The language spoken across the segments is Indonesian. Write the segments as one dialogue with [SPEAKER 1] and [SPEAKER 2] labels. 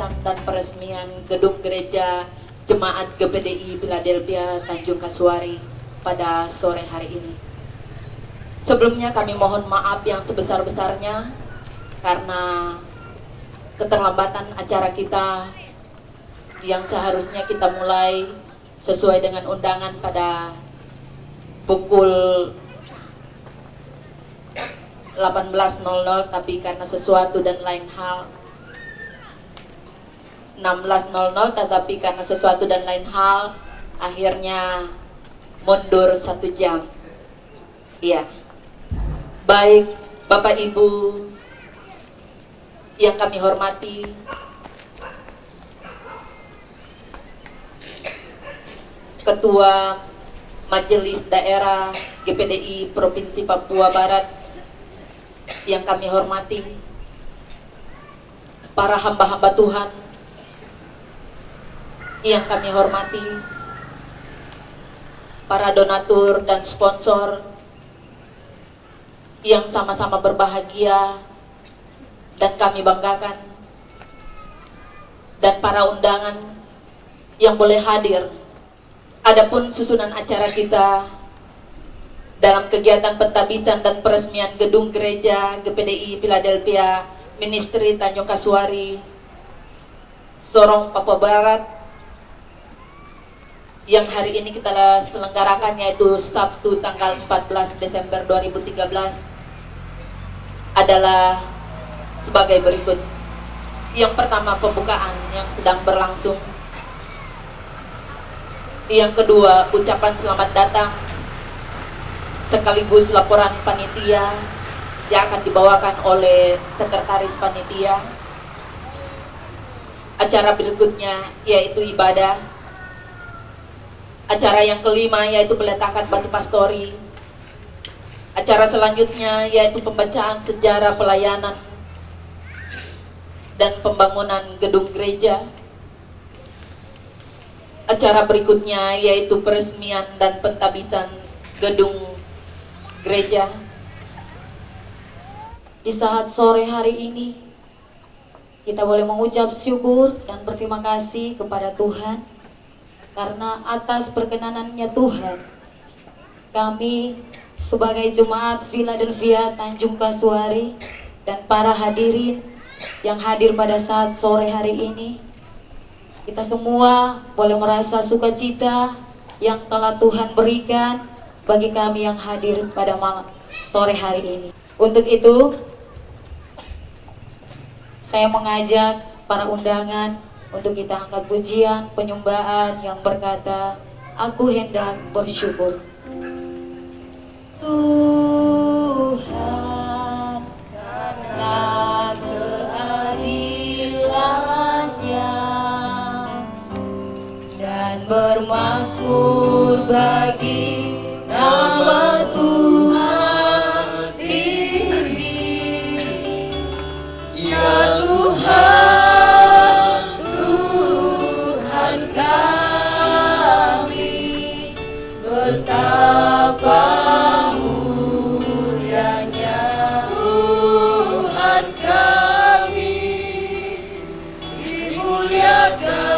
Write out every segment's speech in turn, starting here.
[SPEAKER 1] pentabisan dan peresmian gedung gereja Jemaat GPDI Philadelphia Tanjung Kasuari pada sore hari ini. Sebelumnya kami mohon maaf yang sebesar-besarnya karena keterlambatan acara kita yang seharusnya kita mulai sesuai dengan undangan pada pukul 18.00, tapi karena sesuatu dan lain hal 16.00, tetapi karena sesuatu dan lain hal akhirnya mundur 1 jam. Iya. Baik Bapak Ibu yang kami hormati, Ketua Majelis Daerah GPDI Provinsi Papua Barat yang kami hormati, para hamba-hamba Tuhan yang kami hormati, para donatur dan sponsor yang sama-sama berbahagia dan kami banggakan, dan para undangan yang boleh hadir. Adapun susunan acara kita dalam kegiatan pentabisan dan peresmian gedung gereja GPDI Philadelphia Ministry Tanjung Kasuari, Sorong, Papua Barat, yang hari ini kita selenggarakan, yaitu Sabtu tanggal 14 Desember 2013, adalah sebagai berikut. Yang pertama, pembukaan yang sedang berlangsung. Yang kedua, ucapan selamat datang sekaligus laporan panitia yang akan dibawakan oleh sekretaris panitia. Acara berikutnya yaitu ibadah. Acara yang kelima yaitu peletakan batu pastori. Acara selanjutnya yaitu pembacaan sejarah pelayanan dan pembangunan gedung gereja. Acara berikutnya yaitu peresmian dan pentabisan gedung gereja. Di saat sore hari ini kita boleh mengucap syukur dan berterima kasih kepada Tuhan, karena atas perkenanannya Tuhan, kami sebagai Jemaat Philadelphia Tanjung Kasuari dan para hadirin yang hadir pada saat sore hari ini, kita semua boleh merasa sukacita yang telah Tuhan berikan bagi kami yang hadir pada malam sore hari ini. Untuk itu, saya mengajak para undangan untuk kita angkat pujian penyembahan yang berkata, "Aku hendak bersyukur." Tuhan, karena keadilan-Nya dan bermasmur bagi nama Tuhan tinggi. Ya Tuhan, Tuhan kami, betapa mulianya Tuhan kami, dimuliakan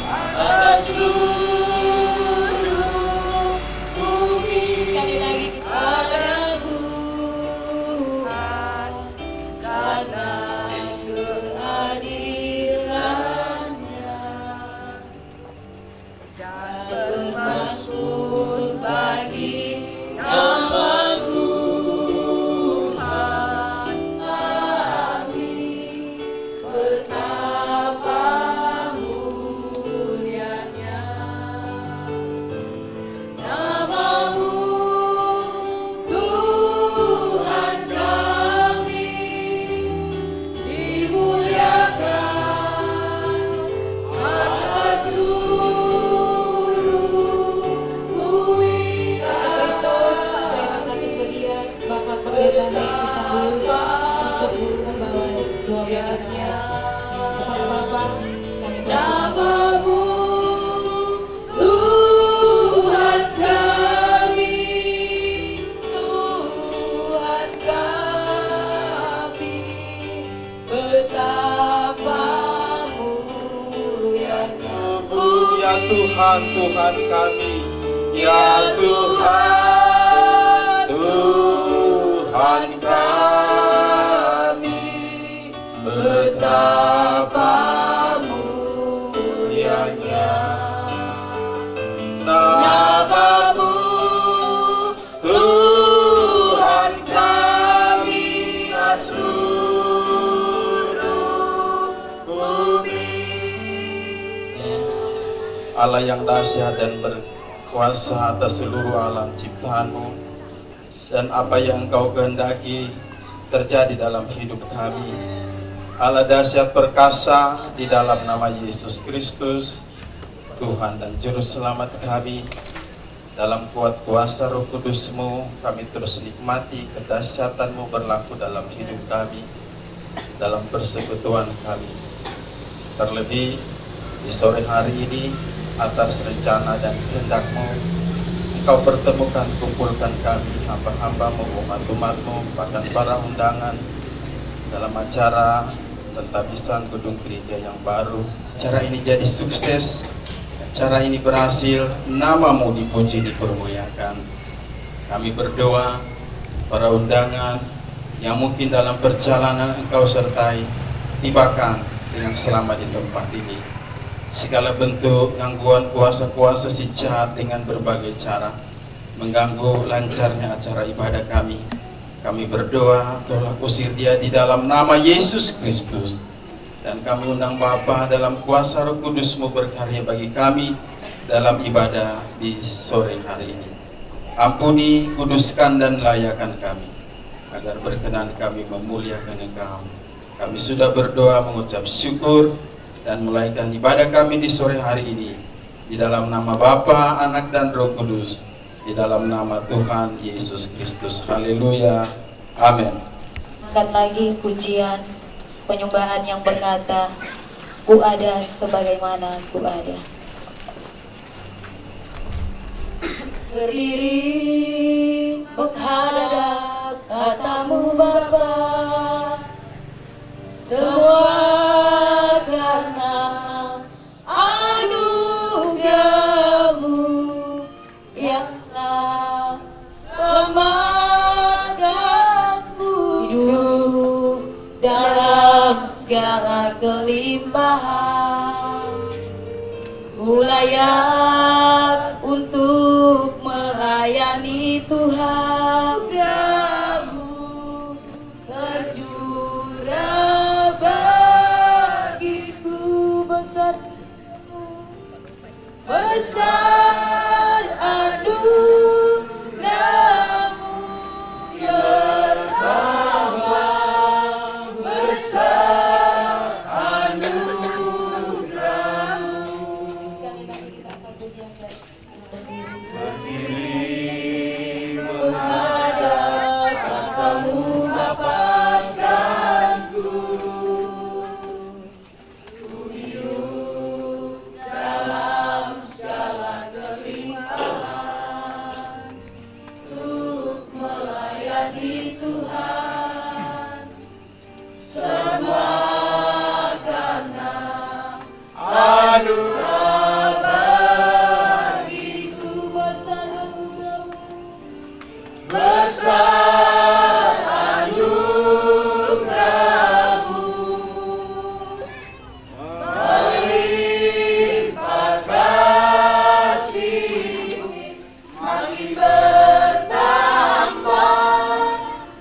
[SPEAKER 1] atas seluruh bumi. Sekali lagi, ada Tuhan karena keadilan-Nya dan bermasmur bagi nama Tuhan kami, betapa mulianya nama-Mu Tuhan kami, dimuliakan atas seluruh
[SPEAKER 2] Tuhan, Tuhan kami. Ya Tuhan, Tuhan kami, betapa mulianya nama-Mu, Tuhan kami, seluruh bumi. Allah yang dahsyat dan berkuasa atas seluruh alam ciptaan-Mu, dan apa yang Engkau kehendaki terjadi dalam hidup kami. Allah dahsyat perkasa, di dalam nama Yesus Kristus, Tuhan dan Juru Selamat kami, dalam kuat kuasa Roh Kudus-Mu, kami terus nikmati kedahsyatan-Mu berlaku dalam hidup kami, dalam persekutuan kami. Terlebih di sore hari ini, atas rencana dan kehendak-Mu, Engkau pertemukan, kumpulkan kami, hamba-hamba-Mu, umat-umat-Mu, bahkan para undangan dalam acara pentabisan gedung gereja yang baru. Acara ini jadi sukses, acara ini berhasil, nama-Mu dipuji, dipermuliakan. Kami berdoa, para undangan yang mungkin dalam perjalanan Engkau sertai, tibakan dengan selamat di tempat ini. Segala bentuk gangguan kuasa-kuasa si jahat dengan berbagai cara mengganggu lancarnya acara ibadah kami. Kami berdoa, tolak usir dia di dalam nama Yesus Kristus. Dan kami undang Bapa dalam kuasa Roh Kudus-Mu berkarya bagi kami dalam ibadah di sore hari ini. Ampuni, kuduskan dan layakan kami, agar berkenan kami memuliakan Engkau. Kami sudah berdoa mengucap syukur dan mulaikan ibadah kami di sore hari ini di dalam nama Bapa, Anak dan Roh Kudus, di dalam nama Tuhan Yesus Kristus. Haleluya. Amin.
[SPEAKER 1] Angkat lagi pujian penyembahan yang berkata, Ku ada sebagaimana Ku ada. Berdiri menghadap kata-Mu Bapa, semua karena anugerah-Mu yang telah selamatkanku hidup dalam segala kelimpahan. Ku layak untuk melayani Tuhan. Anugerah-Mu tercurah bagiku, besar besar anugerah-Mu ya Tuhan, besar anugerah-Mu. Berdiri menghadap kata-Mu dapatkanku, ku hidup dalam segala kelimpahan, untuk melayani Tuhan. Semua karena anugerah bagiku, besar anugerah-Mu, besar anugerah-Mu, melimpah kasih-Mu, semakin bertambah,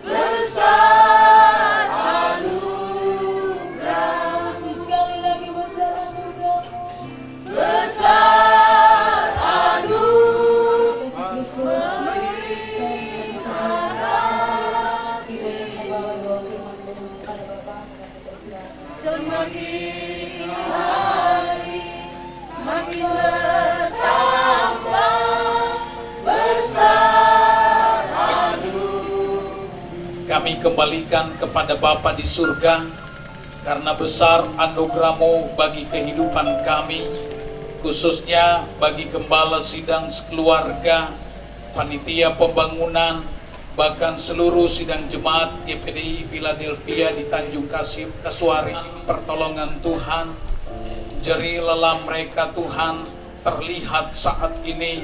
[SPEAKER 1] besar anugerah-Mu. Sekali lagi, besar anugerah-Mu, besar anugerah-Mu, melimpah kasih-Mu, semakin hari semakin bertambah, besar anugerah.
[SPEAKER 3] Kami kembalikan kepada Bapa di surga, karena besar anugerah-Mu bagi kehidupan kami, khususnya bagi gembala sidang sekeluarga, panitia pembangunan, bahkan seluruh sidang jemaat GPDI Philadelphia di Tanjung Kasih, Kasuari. Pertolongan Tuhan, jeri lelah mereka Tuhan, terlihat saat ini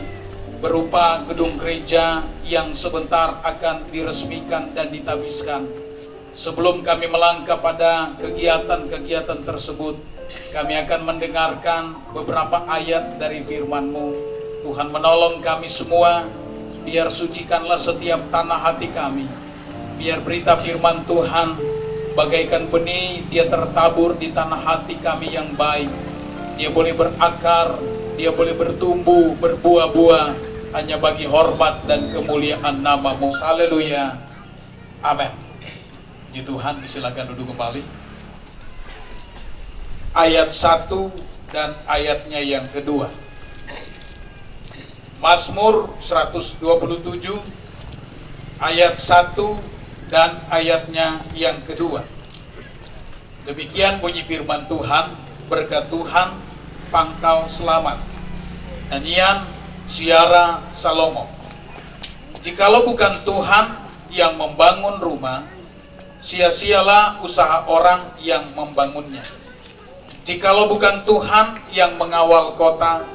[SPEAKER 3] berupa gedung gereja yang sebentar akan diresmikan dan ditabiskan. Sebelum kami melangkah pada kegiatan-kegiatan tersebut, kami akan mendengarkan beberapa ayat dari firman-Mu. Tuhan menolong kami semua, biar sucikanlah setiap tanah hati kami. Biar berita firman Tuhan bagaikan benih, dia tertabur di tanah hati kami yang baik. Dia boleh berakar, dia boleh bertumbuh, berbuah-buah, hanya bagi hormat dan kemuliaan nama-Mu. Haleluya. Amin. Puji Tuhan, silakan duduk kembali. Ayat 1 dan ayatnya yang kedua. Mazmur 127 ayat 1 dan ayatnya yang kedua. Demikian bunyi firman Tuhan, berkat Tuhan pangkal selamat. Nyanyian Siara Salomo. Jikalau bukan Tuhan yang membangun rumah, sia-sialah usaha orang yang membangunnya. Jikalau bukan Tuhan yang mengawal kota,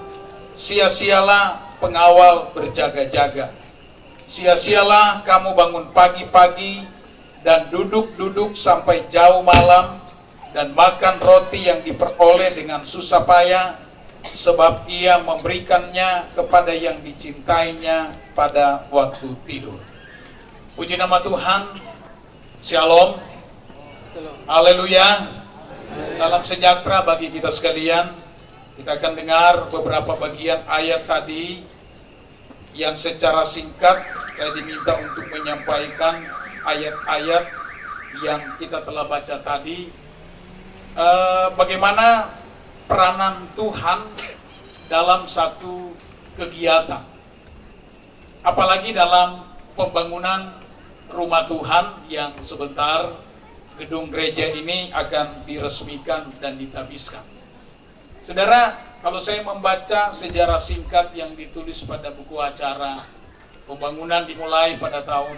[SPEAKER 3] sia-sialah pengawal berjaga-jaga. Sia-sialah kamu bangun pagi-pagi dan duduk-duduk sampai jauh malam dan makan roti yang diperoleh dengan susah payah, sebab ia memberikannya kepada yang dicintainya pada waktu tidur. Puji nama Tuhan. Shalom. Haleluya. Salam sejahtera bagi kita sekalian. Kita akan dengar beberapa bagian ayat tadi yang secara singkat saya diminta untuk menyampaikan ayat-ayat yang kita telah baca tadi. Bagaimana peranan Tuhan dalam satu kegiatan, apalagi dalam pembangunan rumah Tuhan yang sebentar gedung gereja ini akan diresmikan dan ditabiskan. Saudara, kalau saya membaca sejarah singkat yang ditulis pada buku acara, pembangunan dimulai pada tahun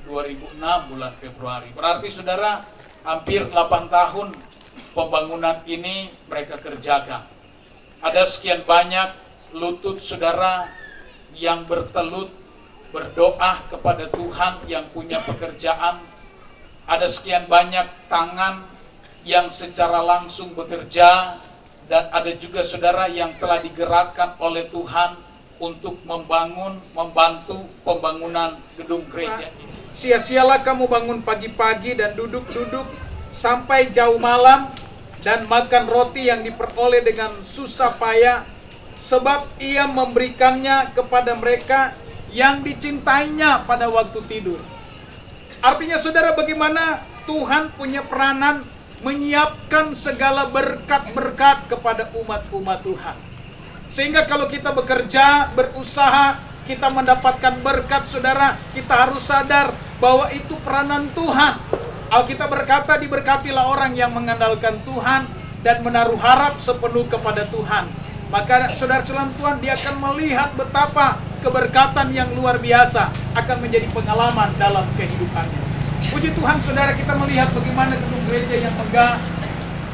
[SPEAKER 3] 2006 bulan Februari. Berarti saudara, hampir 8 tahun pembangunan ini mereka kerjakan. Ada sekian banyak lutut saudara yang bertelut berdoa kepada Tuhan yang punya pekerjaan. Ada sekian banyak tangan yang secara langsung bekerja, dan ada juga saudara yang telah digerakkan oleh Tuhan untuk membantu pembangunan gedung gereja ini. Sia-sialah kamu bangun pagi-pagi dan duduk-duduk sampai jauh malam dan makan roti yang diperoleh dengan susah payah, sebab ia memberikannya kepada mereka yang dicintainya pada waktu tidur. Artinya saudara, bagaimana Tuhan punya peranan menyiapkan segala berkat-berkat kepada umat-umat Tuhan. Sehingga kalau kita bekerja, berusaha, kita mendapatkan berkat saudara, kita harus sadar bahwa itu peranan Tuhan. Alkitab berkata, diberkatilah orang yang mengandalkan Tuhan dan menaruh harap sepenuh kepada Tuhan. Maka saudara-saudara Tuhan, dia akan melihat betapa keberkatan yang luar biasa akan menjadi pengalaman dalam kehidupannya. Puji Tuhan saudara, kita melihat bagaimana gedung gereja yang megah.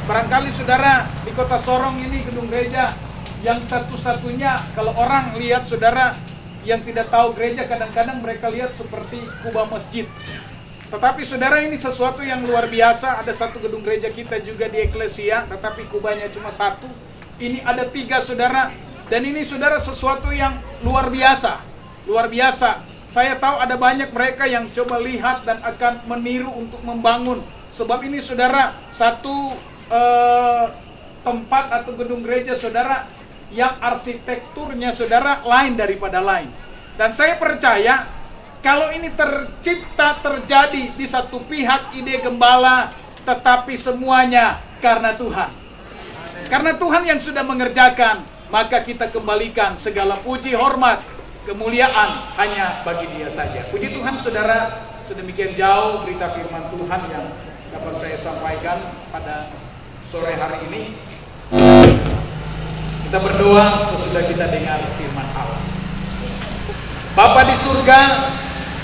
[SPEAKER 3] Barangkali saudara, di kota Sorong ini gedung gereja yang satu-satunya, kalau orang lihat saudara yang tidak tahu gereja, kadang-kadang mereka lihat seperti kubah masjid. Tetapi saudara, ini sesuatu yang luar biasa. Ada satu gedung gereja kita juga di Eklesia, tetapi kubahnya cuma satu. Ini ada 3 saudara. Dan ini saudara sesuatu yang luar biasa. Luar biasa. Saya tahu ada banyak mereka yang coba lihat dan akan meniru untuk membangun. Sebab ini saudara, satu tempat atau gedung gereja saudara yang arsitekturnya saudara lain daripada lain. Dan saya percaya kalau ini terjadi di satu pihak ide gembala, tetapi semuanya karena Tuhan. Karena Tuhan yang sudah mengerjakan, maka kita kembalikan segala puji, hormat, kemuliaan hanya bagi Dia saja. Puji Tuhan saudara, sedemikian jauh berita firman Tuhan yang dapat saya sampaikan pada sore hari ini. Kita berdoa sesudah kita dengar firman Allah. Bapa di surga,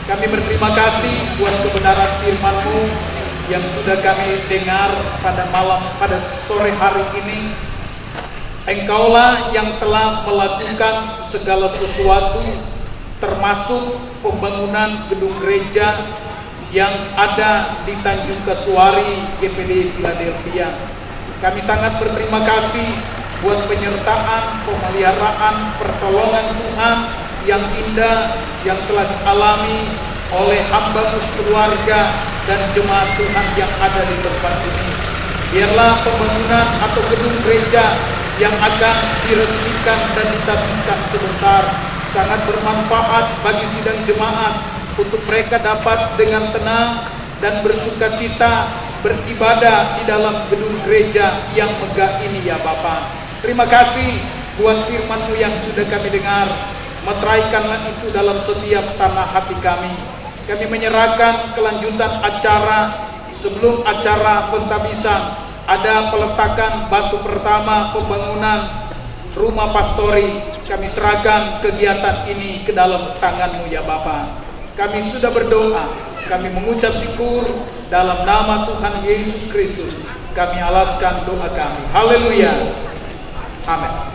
[SPEAKER 3] kami berterima kasih buat kebenaran firman-Mu yang sudah kami dengar pada sore hari ini. Engkaulah yang telah melakukan segala sesuatu, termasuk pembangunan gedung gereja yang ada di Tanjung Kasuari, GPD Philadelphia. Kami sangat berterima kasih buat penyertaan, pemeliharaan, pertolongan Tuhan yang indah yang telah dialami oleh hamba-Mu keluarga dan jemaat Tuhan yang ada di tempat ini. Biarlah pembangunan atau gedung gereja yang akan diresmikan dan ditabiskan sebentar sangat bermanfaat bagi sidang jemaat untuk mereka dapat dengan tenang dan bersukacita beribadah di dalam gedung gereja yang megah ini ya Bapa. Terima kasih buat firman-Mu yang sudah kami dengar. Meteraikanlah itu dalam setiap tanah hati kami. Kami menyerahkan kelanjutan acara sebelum acara pentabisan. Ada peletakan batu pertama pembangunan rumah pastori. Kami serahkan kegiatan ini ke dalam tangan-Mu ya Bapa. Kami sudah berdoa, kami mengucap syukur dalam nama Tuhan Yesus Kristus. Kami alaskan doa kami. Haleluya. Amin.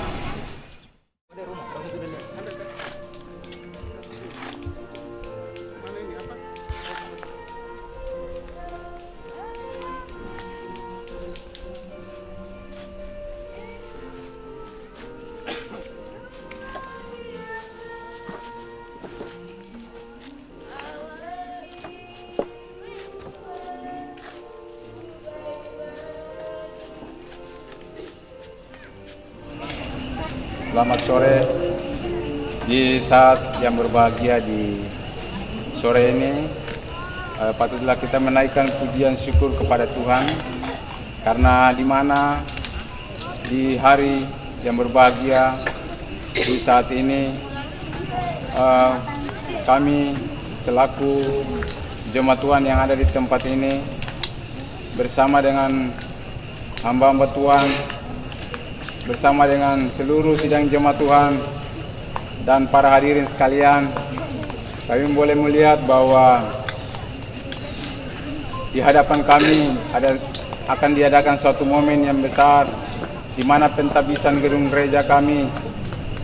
[SPEAKER 4] Selamat sore. Di saat yang berbahagia di sore ini, patutlah kita menaikkan pujian syukur kepada Tuhan, karena di mana di hari yang berbahagia di saat ini kami selaku jemaat Tuhan yang ada di tempat ini bersama dengan hamba-hamba Tuhan, bersama dengan seluruh sidang jemaat Tuhan dan para hadirin sekalian, kami boleh melihat bahwa di hadapan kami akan diadakan suatu momen yang besar, di mana pentabisan gedung gereja kami.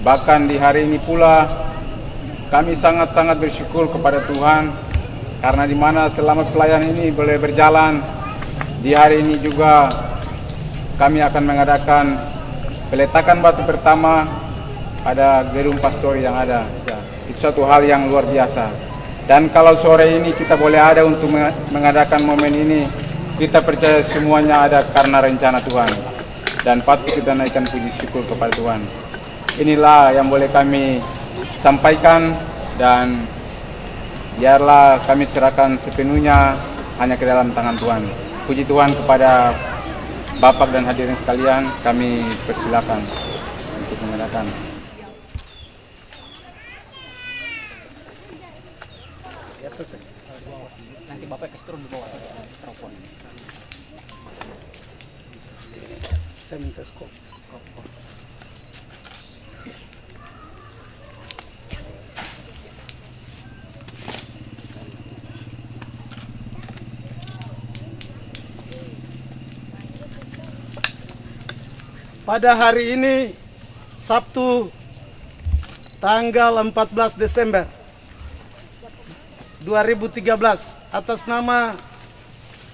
[SPEAKER 4] Bahkan di hari ini pula kami sangat-sangat bersyukur kepada Tuhan, karena di mana selama pelayanan ini boleh berjalan, di hari ini juga kami akan mengadakan peletakan batu pertama pada gedung pastori yang ada. Ya, itu suatu hal yang luar biasa. Dan kalau sore ini kita boleh ada untuk mengadakan momen ini, kita percaya semuanya ada karena rencana Tuhan. Dan patut kita naikkan puji syukur kepada Tuhan. Inilah yang boleh kami sampaikan, dan biarlah kami serahkan sepenuhnya hanya ke dalam tangan Tuhan. Puji Tuhan kepada Bapak dan hadirin sekalian, kami persilakan untuk mengadakan.
[SPEAKER 5] Nanti Bapak kasih turun di bawah mikrofon. Saya minta skop.
[SPEAKER 6] Pada hari ini, Sabtu, tanggal 14 Desember 2013, atas nama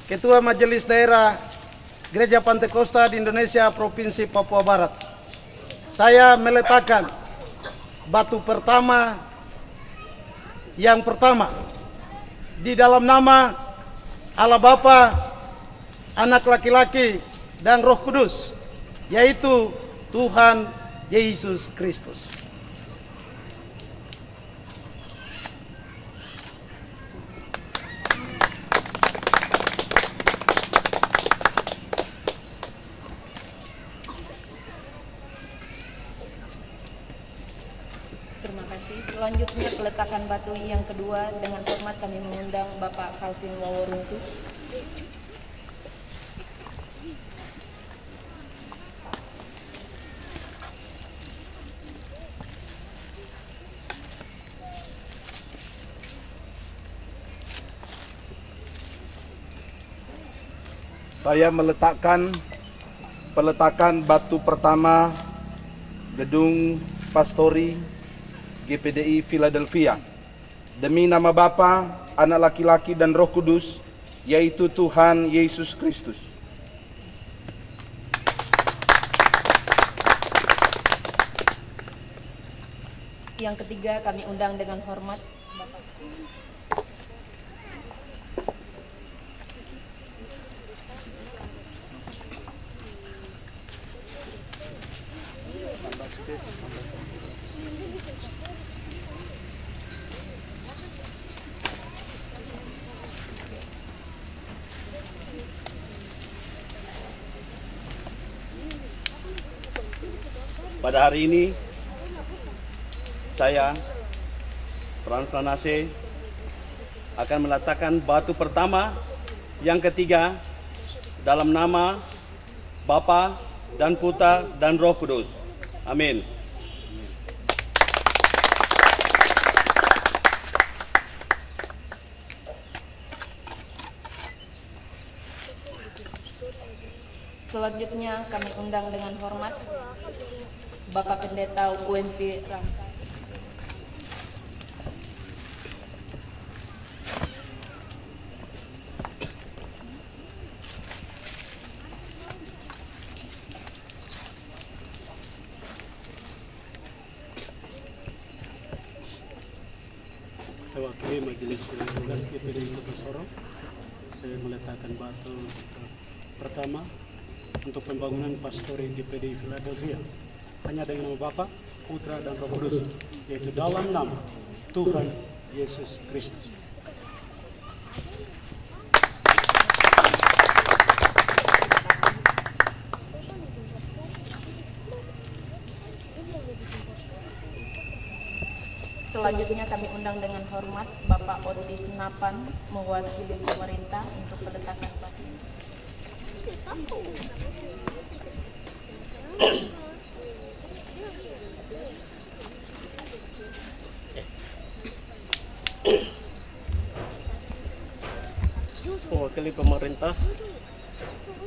[SPEAKER 6] Ketua Majelis Daerah Gereja Pantekosta di Indonesia Provinsi Papua Barat, saya meletakkan batu pertama yang pertama di dalam nama Allah Bapa, Anak laki-laki, dan Roh Kudus, yaitu Tuhan Yesus Kristus.
[SPEAKER 7] Terima kasih. Selanjutnya peletakan batu yang kedua, dengan hormat kami mengundang Bapak Calvin Waworuntu.
[SPEAKER 6] Saya meletakkan peletakan batu pertama
[SPEAKER 8] Gedung Pastori GPDI Philadelphia. Demi nama Bapa, Anak laki-laki dan Roh Kudus, yaitu Tuhan Yesus Kristus.
[SPEAKER 7] Yang ketiga kami undang dengan hormat Bapak.
[SPEAKER 9] Pada hari ini saya, Frans Lanase, akan meletakkan batu pertama yang ketiga dalam nama Bapa dan Putra dan Roh Kudus. Amin.
[SPEAKER 7] Selanjutnya kami undang dengan hormat Bapak Pendeta UMP Ramsa.
[SPEAKER 10] Mewakili Majelis 12 GPDI Kota Sorong, saya meletakkan batu pertama untuk pembangunan Pastori GPDI Philadelphia hanya dengan nama Bapa, Putra dan Roh Kudus, yaitu dalam nama Tuhan Yesus Kristus.
[SPEAKER 7] Selanjutnya kami undang dengan hormat Bapak Otis Napan mewakili pemerintah untuk peletakan batu.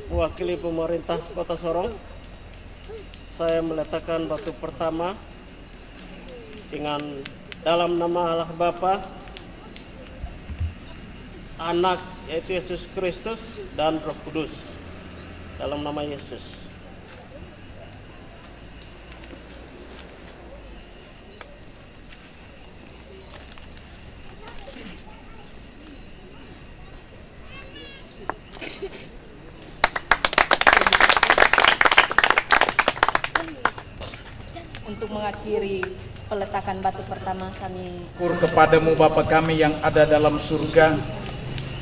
[SPEAKER 10] Mewakili pemerintah Kota Sorong, saya meletakkan batu pertama dengan dalam nama Allah Bapa, Anak yaitu Yesus Kristus dan Roh Kudus, dalam nama Yesus.
[SPEAKER 7] Untuk mengakhiri peletakan batu pertama kami
[SPEAKER 3] syukur kepadamu Bapa kami yang ada dalam surga,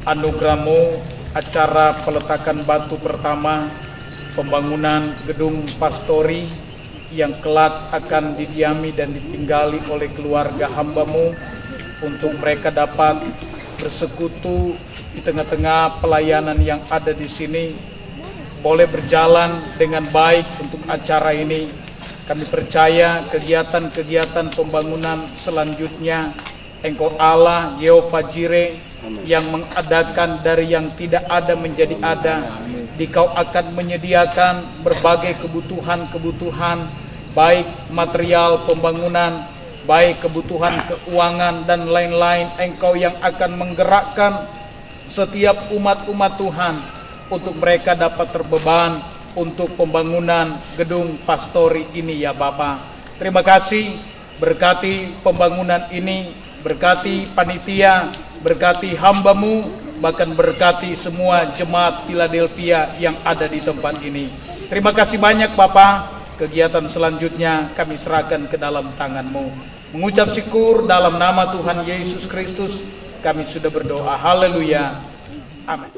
[SPEAKER 3] anugerah-Mu acara peletakan batu pertama pembangunan gedung Pastori yang kelak akan didiami dan ditinggali oleh keluarga hamba-Mu untuk mereka dapat bersekutu di tengah-tengah pelayanan yang ada di sini, boleh berjalan dengan baik untuk acara ini. Kami percaya kegiatan-kegiatan pembangunan selanjutnya Engkau Allah Yehova Jireh yang mengadakan dari yang tidak ada menjadi ada. Dikau akan menyediakan berbagai kebutuhan-kebutuhan, baik material pembangunan, baik kebutuhan keuangan dan lain-lain. Engkau yang akan menggerakkan setiap umat-umat Tuhan untuk mereka dapat terbeban untuk pembangunan gedung Pastori ini ya Bapa. Terima kasih, berkati pembangunan ini, berkati panitia, berkati hamba-Mu, bahkan berkati semua jemaat Philadelphia yang ada di tempat ini. Terima kasih banyak Bapa. Kegiatan selanjutnya kami serahkan ke dalam tangan-Mu. Mengucap syukur dalam nama Tuhan Yesus Kristus kami sudah berdoa. Haleluya. Amin.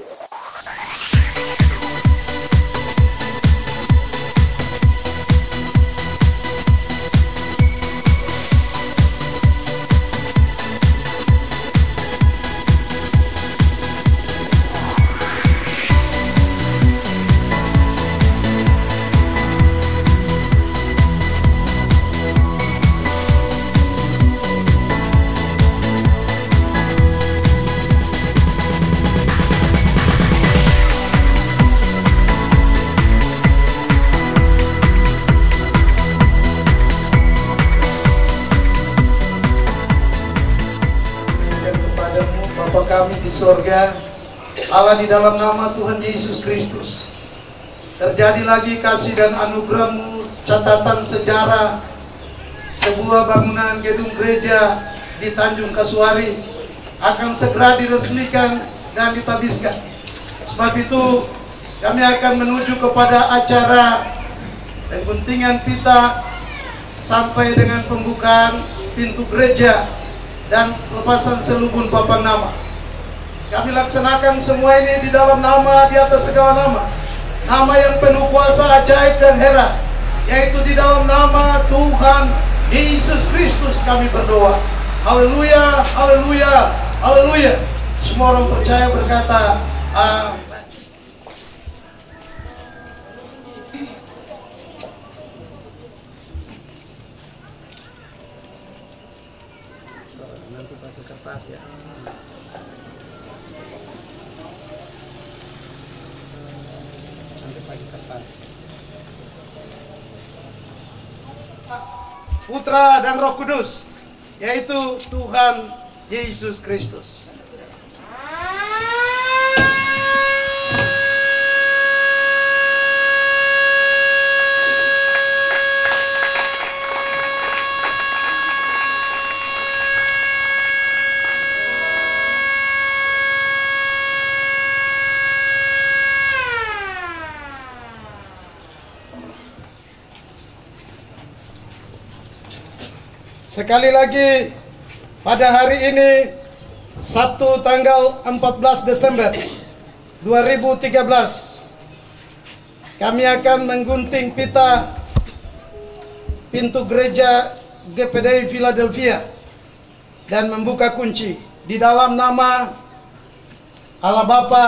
[SPEAKER 6] kami di sorga, Allah di dalam nama Tuhan Yesus Kristus, terjadi lagi kasih dan anugerah-Mu, catatan sejarah sebuah bangunan gedung gereja di Tanjung Kasuari akan segera diresmikan dan ditabiskan. Sebab itu kami akan menuju kepada acara pengguntingan pita sampai dengan pembukaan pintu gereja dan lepasan selubung papan nama. Kami laksanakan semua ini di dalam nama, di atas segala nama, nama yang penuh kuasa, ajaib dan heran, yaitu di dalam nama Tuhan Yesus Kristus kami berdoa. Haleluya, haleluya, haleluya. Semua orang percaya berkata amin. Nanti pakai kertas ya. Nanti pakai kertas. Putra dan Roh Kudus, yaitu Tuhan Yesus Kristus. Sekali lagi, pada hari ini, Sabtu tanggal 14 Desember 2013, kami akan menggunting pita pintu gereja GPDI Philadelphia dan membuka kunci di dalam nama Allah Bapa,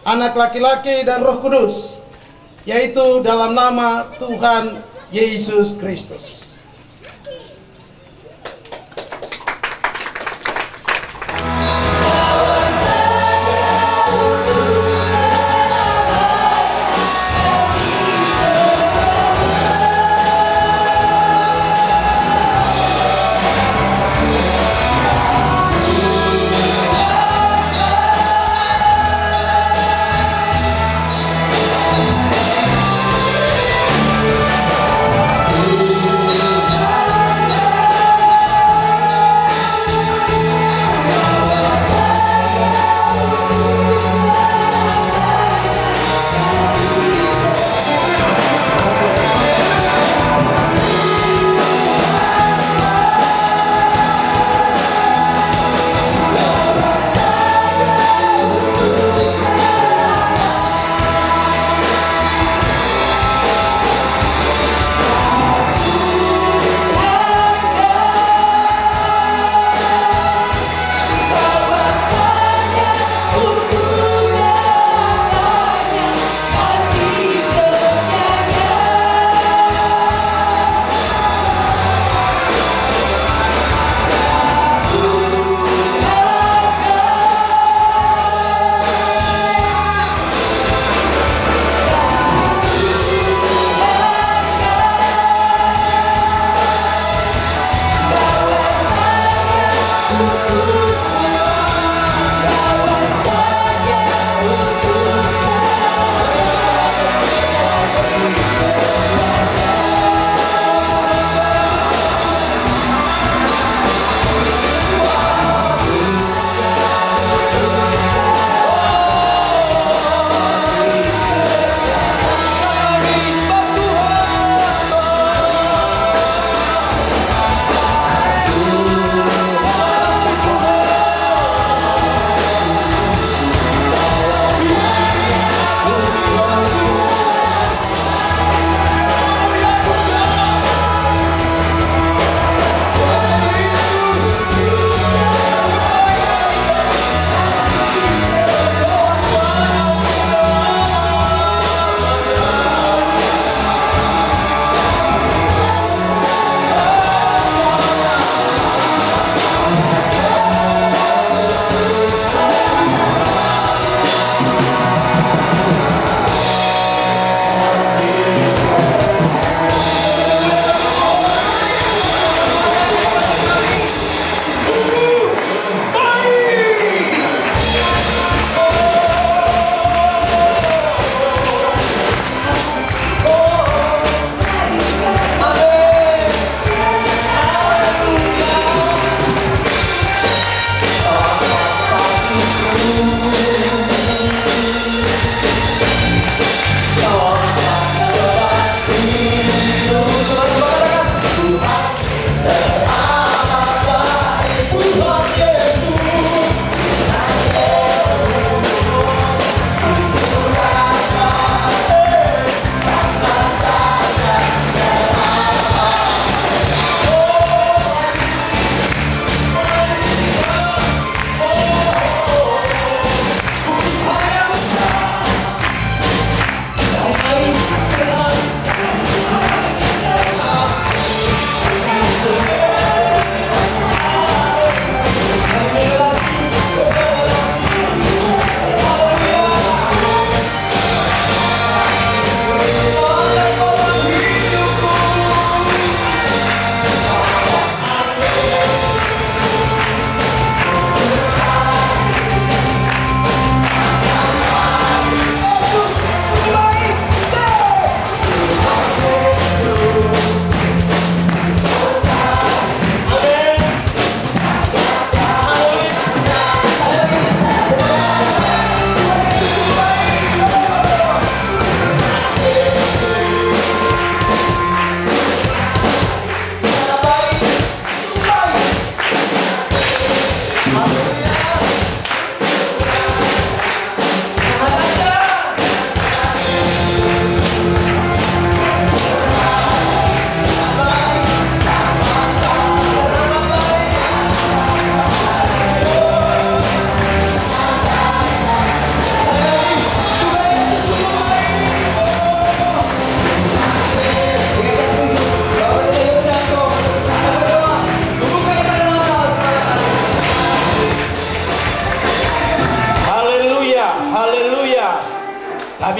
[SPEAKER 6] Anak laki-laki dan Roh Kudus, yaitu dalam nama Tuhan Yesus Kristus.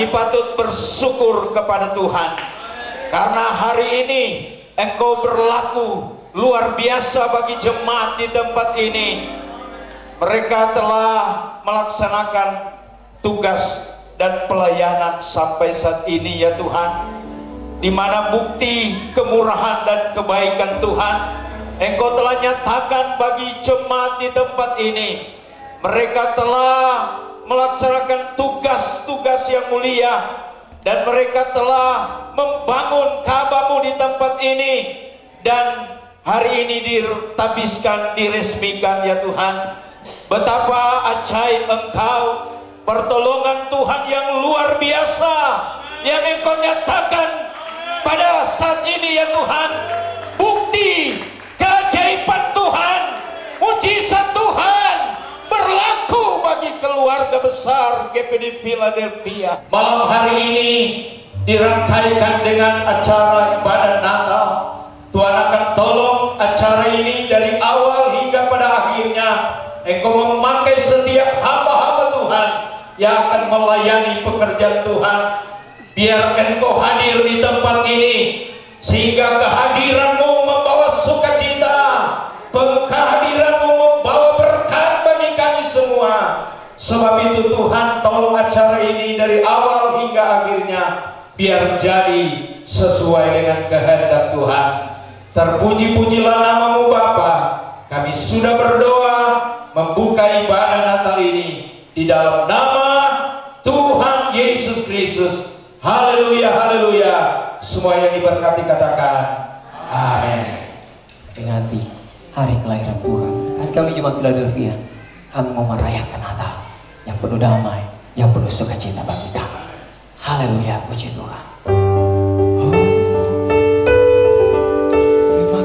[SPEAKER 3] Kami patut bersyukur kepada Tuhan karena hari ini Engkau berlaku luar biasa bagi jemaat di tempat ini. Mereka telah melaksanakan tugas dan pelayanan sampai saat ini ya Tuhan, di mana bukti kemurahan dan kebaikan Tuhan Engkau telah nyatakan bagi jemaat di tempat ini. Mereka telah melaksanakan tugas-tugas yang mulia dan mereka telah membangun Ka'bah-Mu di tempat ini, dan hari ini ditabiskan, diresmikan ya Tuhan. Betapa ajaib Engkau, pertolongan Tuhan yang luar biasa yang Engkau nyatakan pada saat ini ya Tuhan. Bukti keajaiban Tuhan, mujizat Tuhan berlaku bagi keluarga besar GPD Philadelphia. Malam hari ini dirangkaikan dengan acara ibadah Natal. Tuhan akan tolong acara ini dari awal hingga pada akhirnya. Engkau memakai setiap hamba-hamba Tuhan yang akan melayani pekerjaan Tuhan. Biar Engkau hadir di tempat ini, sehingga kehadiran-Mu membawa sukacita, kehadiran-Mu membawa berkat bagi kami semua. Sebab itu Tuhan, tolong acara ini dari awal hingga akhirnya biar jadi sesuai dengan kehendak Tuhan. Terpuji-pujilah nama-Mu Bapa. Kami sudah berdoa membuka ibadah Natal ini di dalam nama Tuhan Yesus Kristus. Haleluya, haleluya. Semua yang diberkati katakan amin.
[SPEAKER 11] Peringati hari kelahiran Tuhan, hari kami Jemaat Philadelphia, kami mau merayakan Natal yang penuh damai, yang penuh sukacita bagi kami. Haleluya, puji Tuhan.
[SPEAKER 12] Terima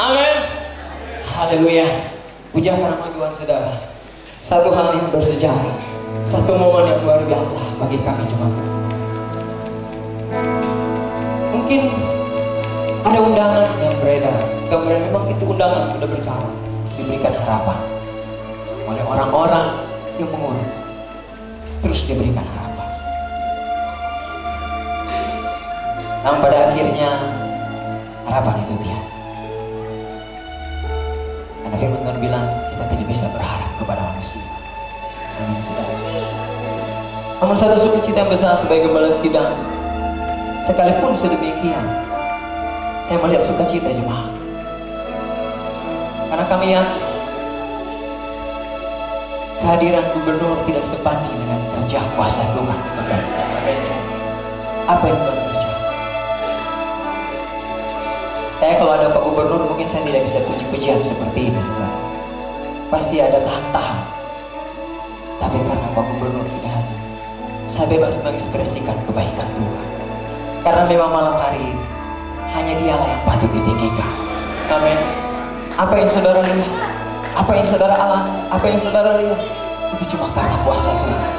[SPEAKER 11] Amin. Haleluya. Pujian nama Tuhan saudara. Satu hal yang bersejarah, satu momen yang luar biasa bagi kami jemaat. Mungkin ada undangan yang beredar, kemudian memang itu undangan sudah berjalan, diberikan harapan oleh orang-orang yang mengurus, terus diberikan harapan. Namun pada akhirnya harapan itu tiada. Karena firman Tuhan bilang kita tidak bisa berharap kepada manusia. Amin, saudara. Namun satu sukacita besar sebagai gembala sidang, sekalipun sedemikian, saya melihat sukacita jemaat. Karena kami yakin kehadiran gubernur tidak sebanding dengan kerja kuasa Tuhan. Apa yang Tuhan kerjakan? Saya kalau ada Pak Gubernur mungkin saya tidak bisa puji-pujian seperti ini, saudara. Pasti ada tahan-tahan. Tapi karena Pak Gubernur tidak hadir, saya bebas mengekspresikan kebaikan Tuhan. Karena memang malam hari hanya Dialah yang patut ditinggikan. Amin. Apa yang saudara lihat, apa yang saudara alami, apa yang saudara lihat, itu cuma karena kuasa Tuhan,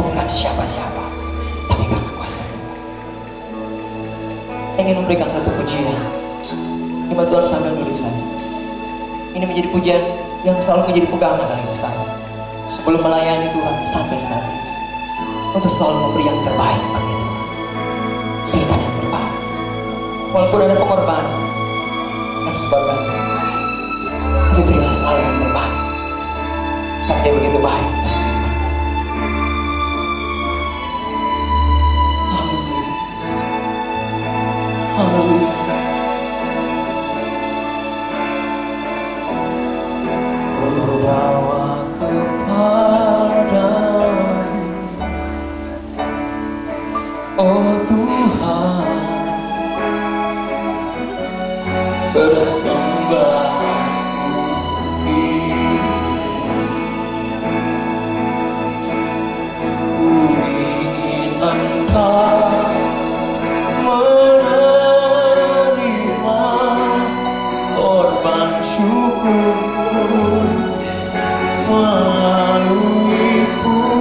[SPEAKER 11] bukan siapa-siapa, tapi karena kuasa Tuhan. Saya ingin memberikan satu pujian. Jemaat Tuhan sambil duduk saja. Ini menjadi pujian yang selalu menjadi pegangan dari saya sebelum melayani Tuhan sampai saat ini, untuk selalu memberi yang terbaik bagi Tuhan. Berikan yang terbaik, walaupun ada pengorbanan dan sebagainya, tapi berilah selalu yang terbaik. Sampai begitu baik. Haleluya. Haleluya. Berbawa kepadamu, oh Tuhan, bersembah Engkau menerima korban syukur melalui pujian.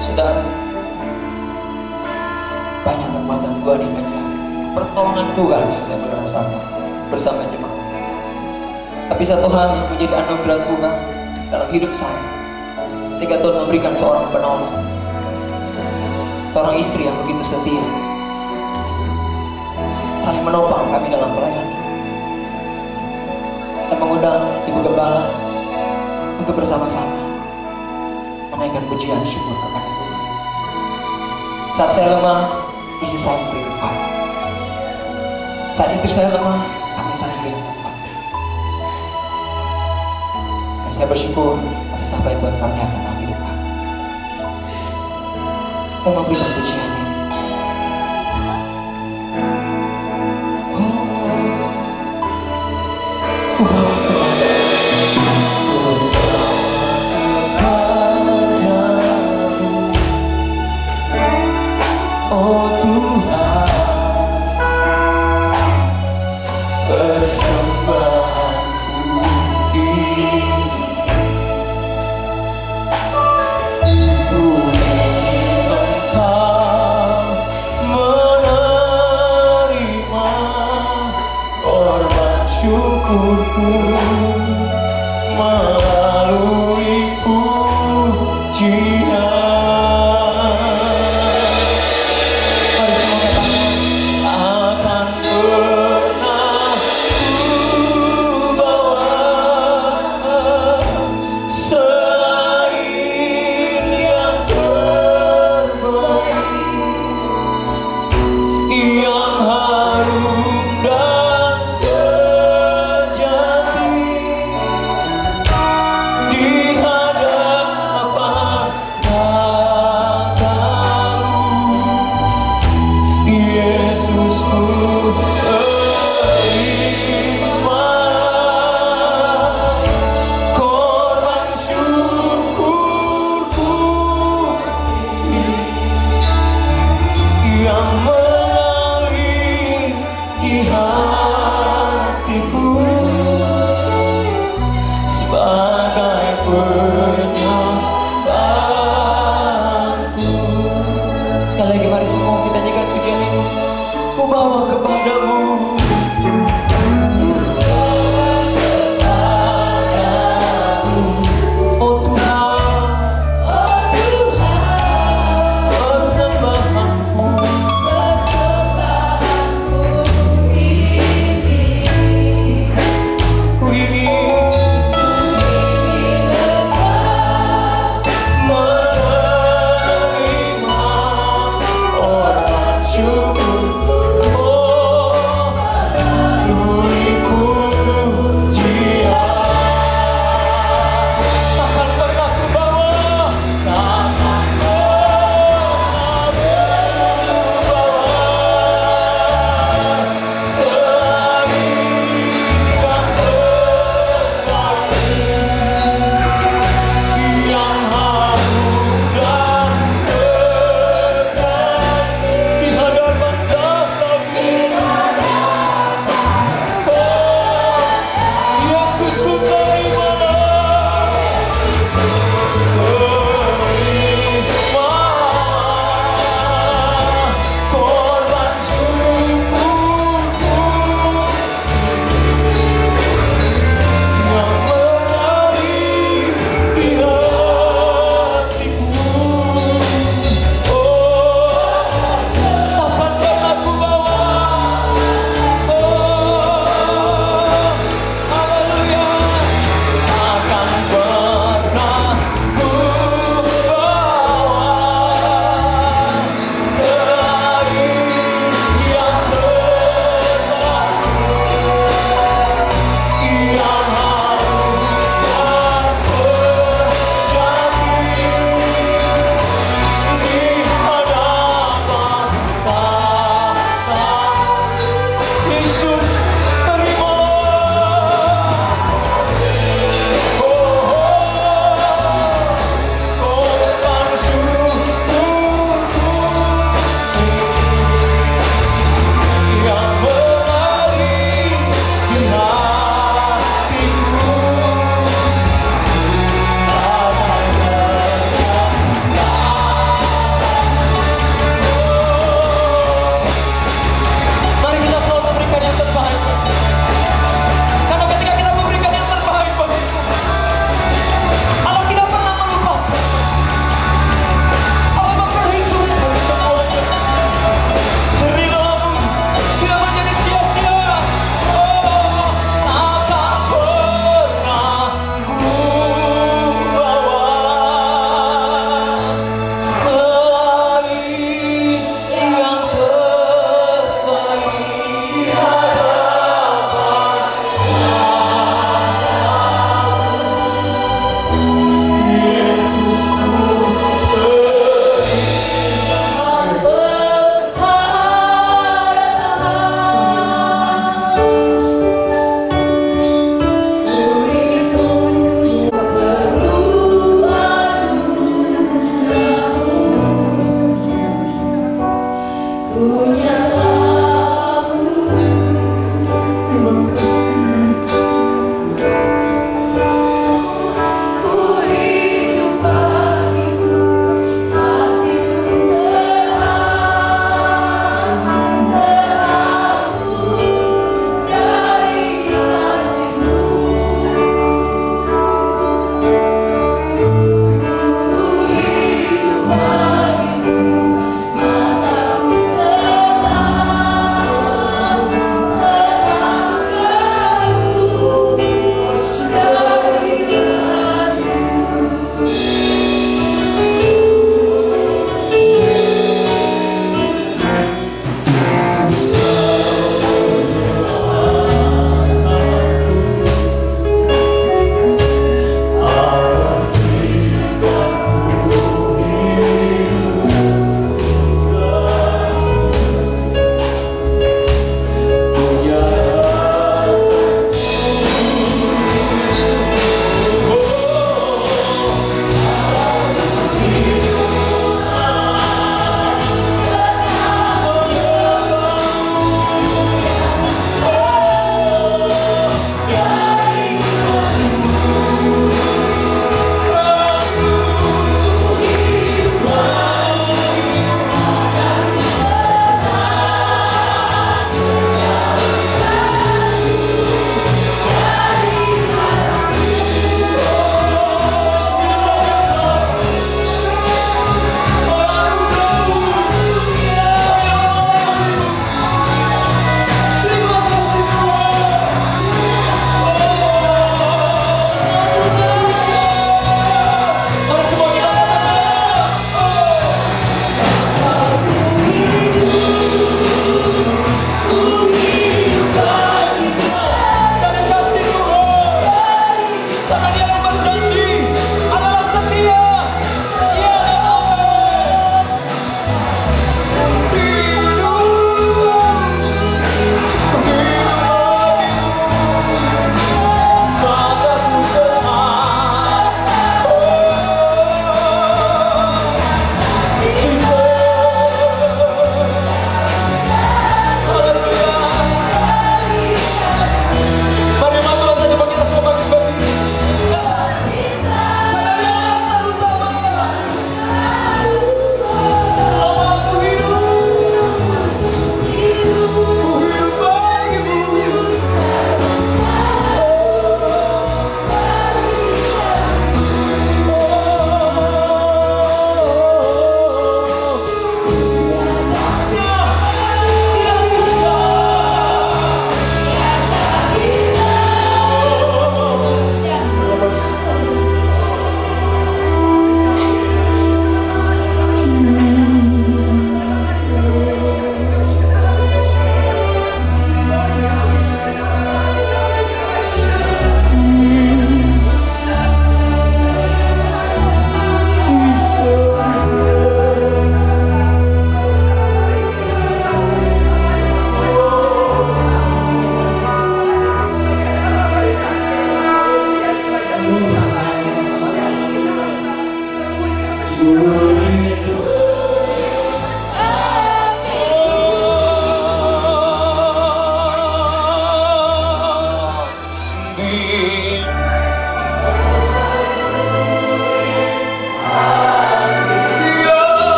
[SPEAKER 11] Saudara, banyak kekuatan Tuhan yang ajaib, pertolongan Tuhan yang saya merasakan bersama jemaat. Tapi satu hal yang menjadi anugerah Tuhan dalam hidup saya, ketika Tuhan memberikan seorang penolong, seorang istri yang begitu setia, saling menopang kami dalam pelayanan. Saya mengundang Ibu Gembala untuk bersama-sama menaikkan pujian syukur kepada Tuhan. Saat saya lemah, istri saya beri tempat. Saat istri saya lemah, kami saling beri tempat. Saya bersyukur atas apa yang Tuhan karuniakan dalam hidup kami. Saya memberikan pujian ini. Oh Tuhan, persembahanku ini. Syukurku melalui pujian. semua kita jadikan pujian ini ku bawa kepadamu.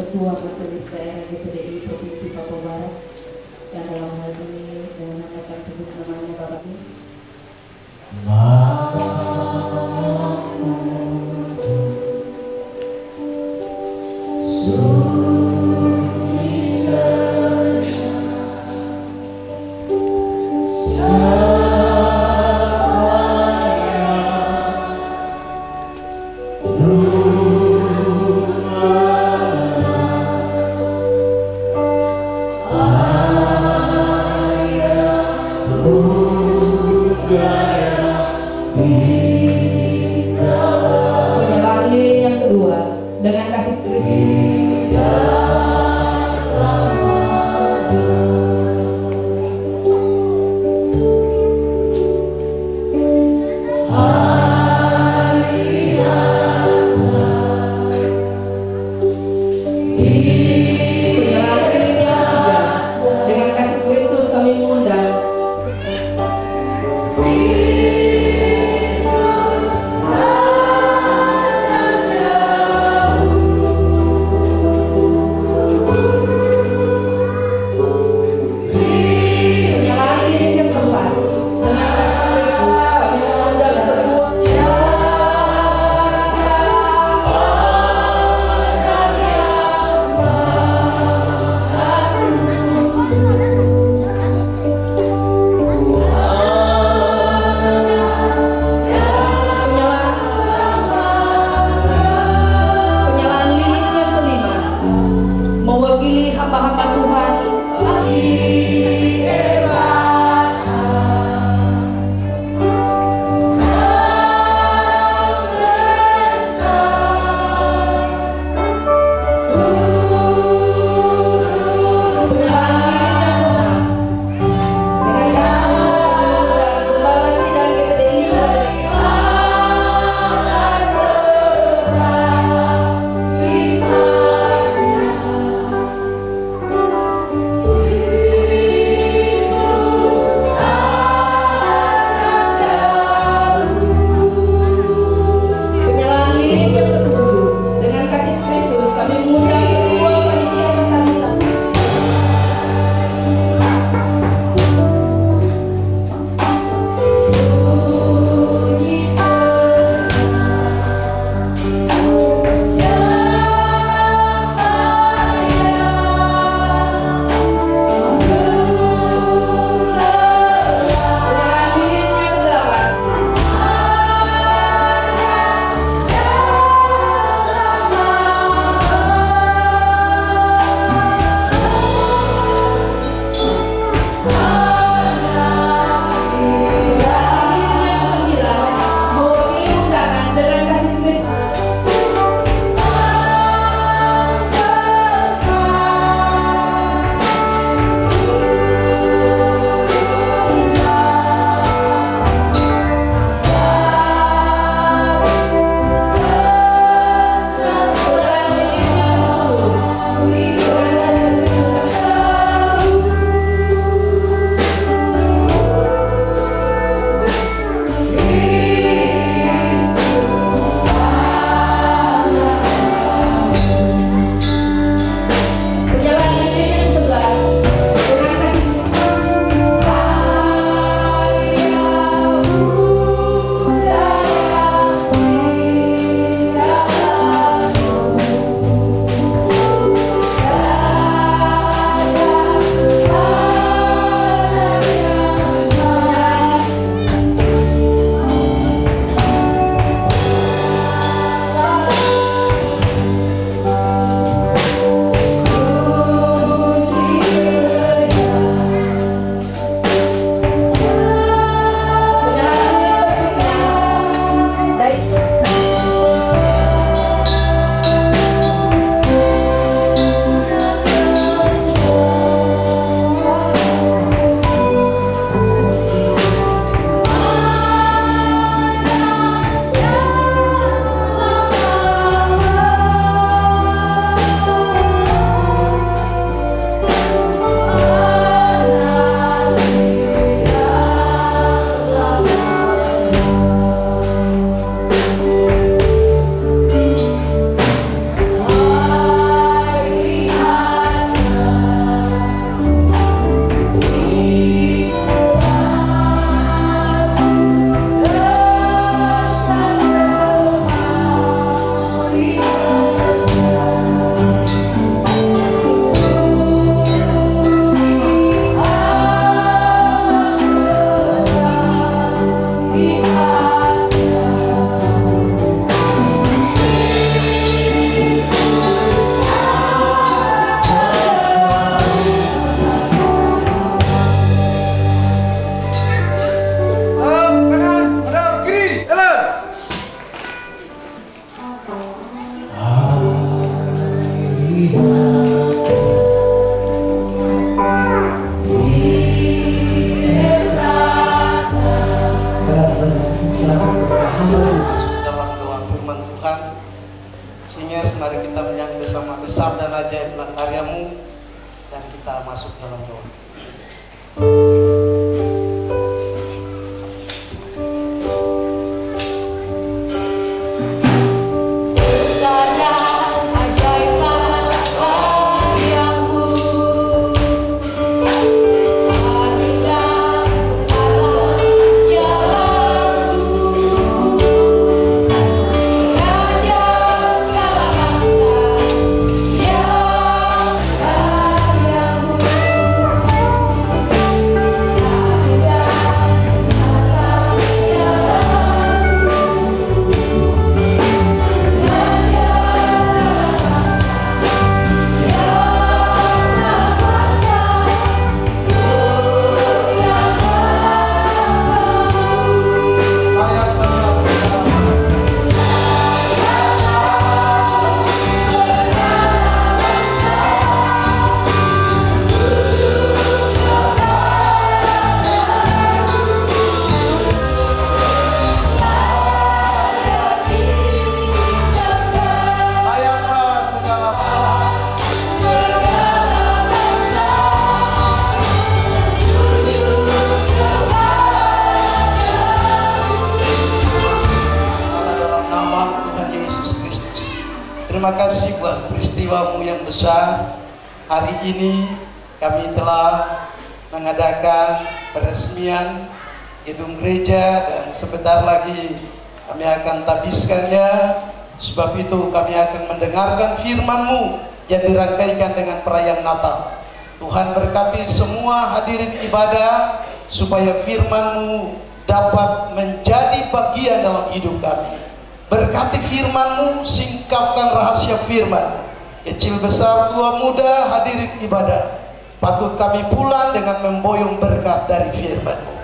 [SPEAKER 12] Ketua Majelis Daerah GPDI Provinsi Papua Barat yang dalam hal ini dengan akan sebut namanya Bapak ini. Penyerahan lilin yang kedua dengan kasih Kristus kami mengundang
[SPEAKER 6] bersama besar dan ajaiblah karyamu, dan kita masuk dalam doa. Terima kasih buat peristiwa-Mu yang besar. Hari ini kami telah mengadakan peresmian gedung gereja dan sebentar lagi kami akan tabiskannya. Sebab itu kami akan mendengarkan firman-Mu yang dirangkaikan dengan perayaan Natal. Tuhan berkati semua hadirin ibadah supaya firman-Mu dapat menjadi bagian dalam hidup kami. Berkati firman-Mu, singkapkan rahasia firman. Kecil besar tua muda hadirin ibadah, patut kami pulang dengan memboyong berkat dari firman-Mu.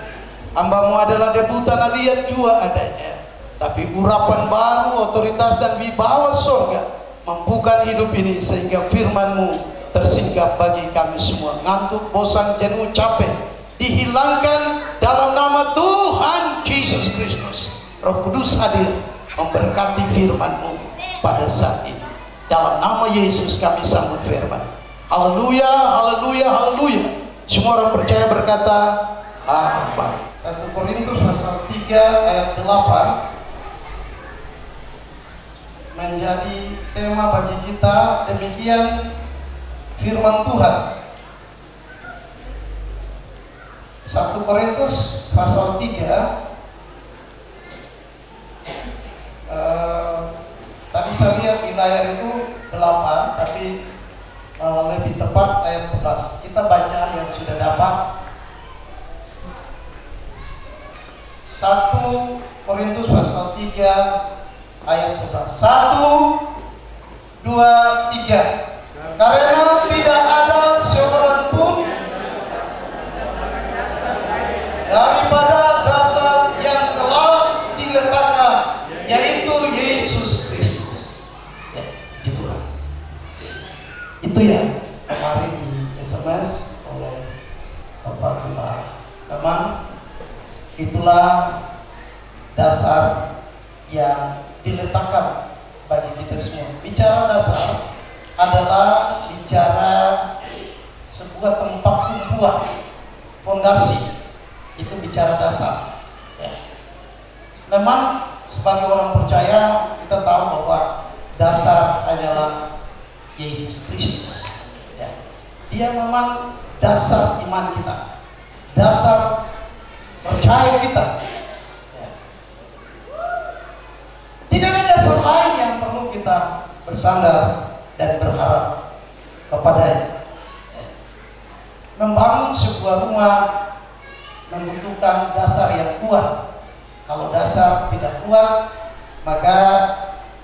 [SPEAKER 6] Hamba-Mu adalah debutan lihat jua adanya, tapi urapan baru, otoritas dan wibawa surga mampukan hidup ini sehingga firman-Mu tersingkap bagi kami semua. Ngantuk, bosan, jenuh, capek dihilangkan dalam nama Tuhan Yesus Kristus. Roh Kudus hadir memberkati firman-Mu pada saat ini. Dalam nama Yesus kami sambut firman. Haleluya, haleluya, haleluya. Semua orang percaya berkata amin. 1 Korintus pasal 3 ayat 8 menjadi tema bagi kita. Demikian firman Tuhan. 1 Korintus pasal 3 tadi saya lihat di layar itu 8, tapi lebih tepat ayat 11. Kita baca yang sudah dapat. 1 Korintus pasal 3 ayat 11. 1, 2, 3. Karena tidak ada seorang pun daripada dasar yang telah diletakkan, yaitu Yesus Kristus. Ya, itulah. Itu ya kemarin di SMS oleh Bapak Gembala. Memang itulah dasar yang diletakkan bagi kita semua. Bicara dasar adalah bicara sebuah tempat tumpuan, fondasi. Itu bicara dasar. Ya. Memang sebagai orang percaya kita tahu bahwa dasar hanyalah Yesus Kristus. Ya. Dia memang dasar iman kita, dasar percaya kita. Ya. Tidak ada dasar lain yang perlu kita bersandar dan berharap kepadanya. Ya. Membangun sebuah rumah membutuhkan dasar yang kuat. Kalau dasar tidak kuat, maka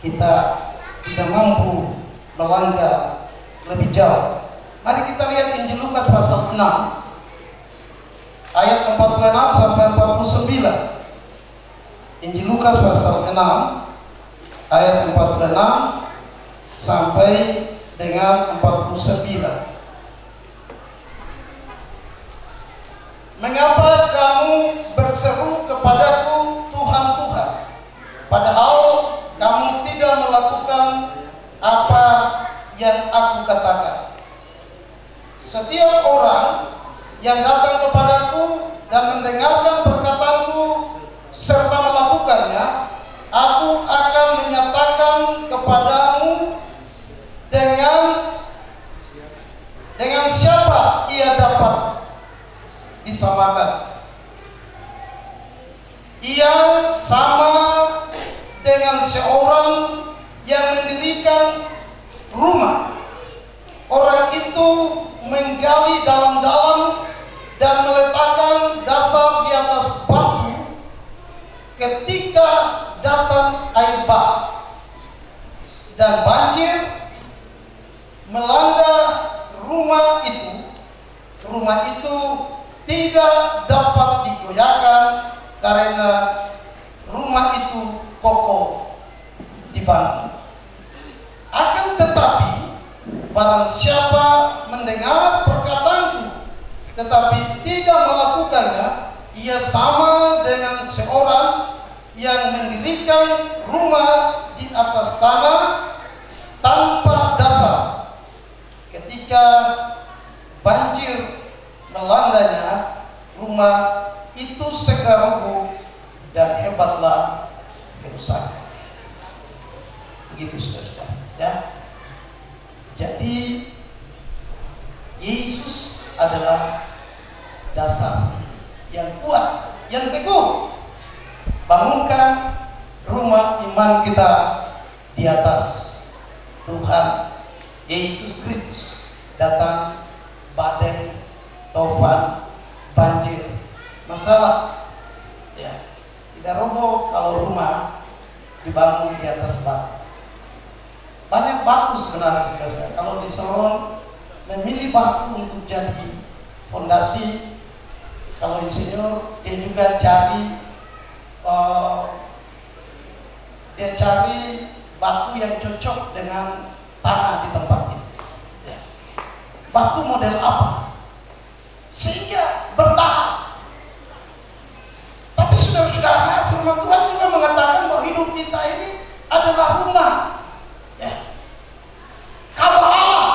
[SPEAKER 6] kita tidak mampu melangkah lebih jauh. Mari kita lihat Injil Lukas pasal 6 ayat 46 sampai 49. Injil Lukas pasal 6 ayat 46 sampai dengan 49. Mengapa kamu berseru kepadaku Tuhan, Tuhan, padahal kamu tidak melakukan apa disamakan. Ia sama dengan seorang yang mendirikan rumah. Orang itu menggali dalam-dalam dan meletakkan dasar di atas batu. Ketika datang air bah dan banjir melanda rumah itu tidak dapat digoyahkan karena rumah itu kokoh dibangun. Akan tetapi barang siapa mendengar perkataanku tetapi tidak melakukannya, ia sama dengan seorang yang mendirikan rumah di atas tanah tanpa dasar. Ketika banjir melandanya, rumah itu segera roboh dan hebatlah kerusakan. Begitu saudara-saudara, ya. Jadi Yesus adalah dasar yang kuat, yang teguh. Bangunkan rumah iman kita di atas Tuhan Yesus Kristus. Datang badai, topan, banjir, masalah, ya, tidak roboh kalau rumah dibangun di atas batu. Banyak batu sebenarnya, saudara. Kalau di Solon memilih batu untuk jadi fondasi. Kalau insinyur dia juga cari batu yang cocok dengan tanah di tempat itu. Ya. Batu model apa? Sehingga bertahan. Tapi saudara-saudara, firman Tuhan juga mengatakan bahwa hidup kita ini adalah rumah. Ya. Kalau Allah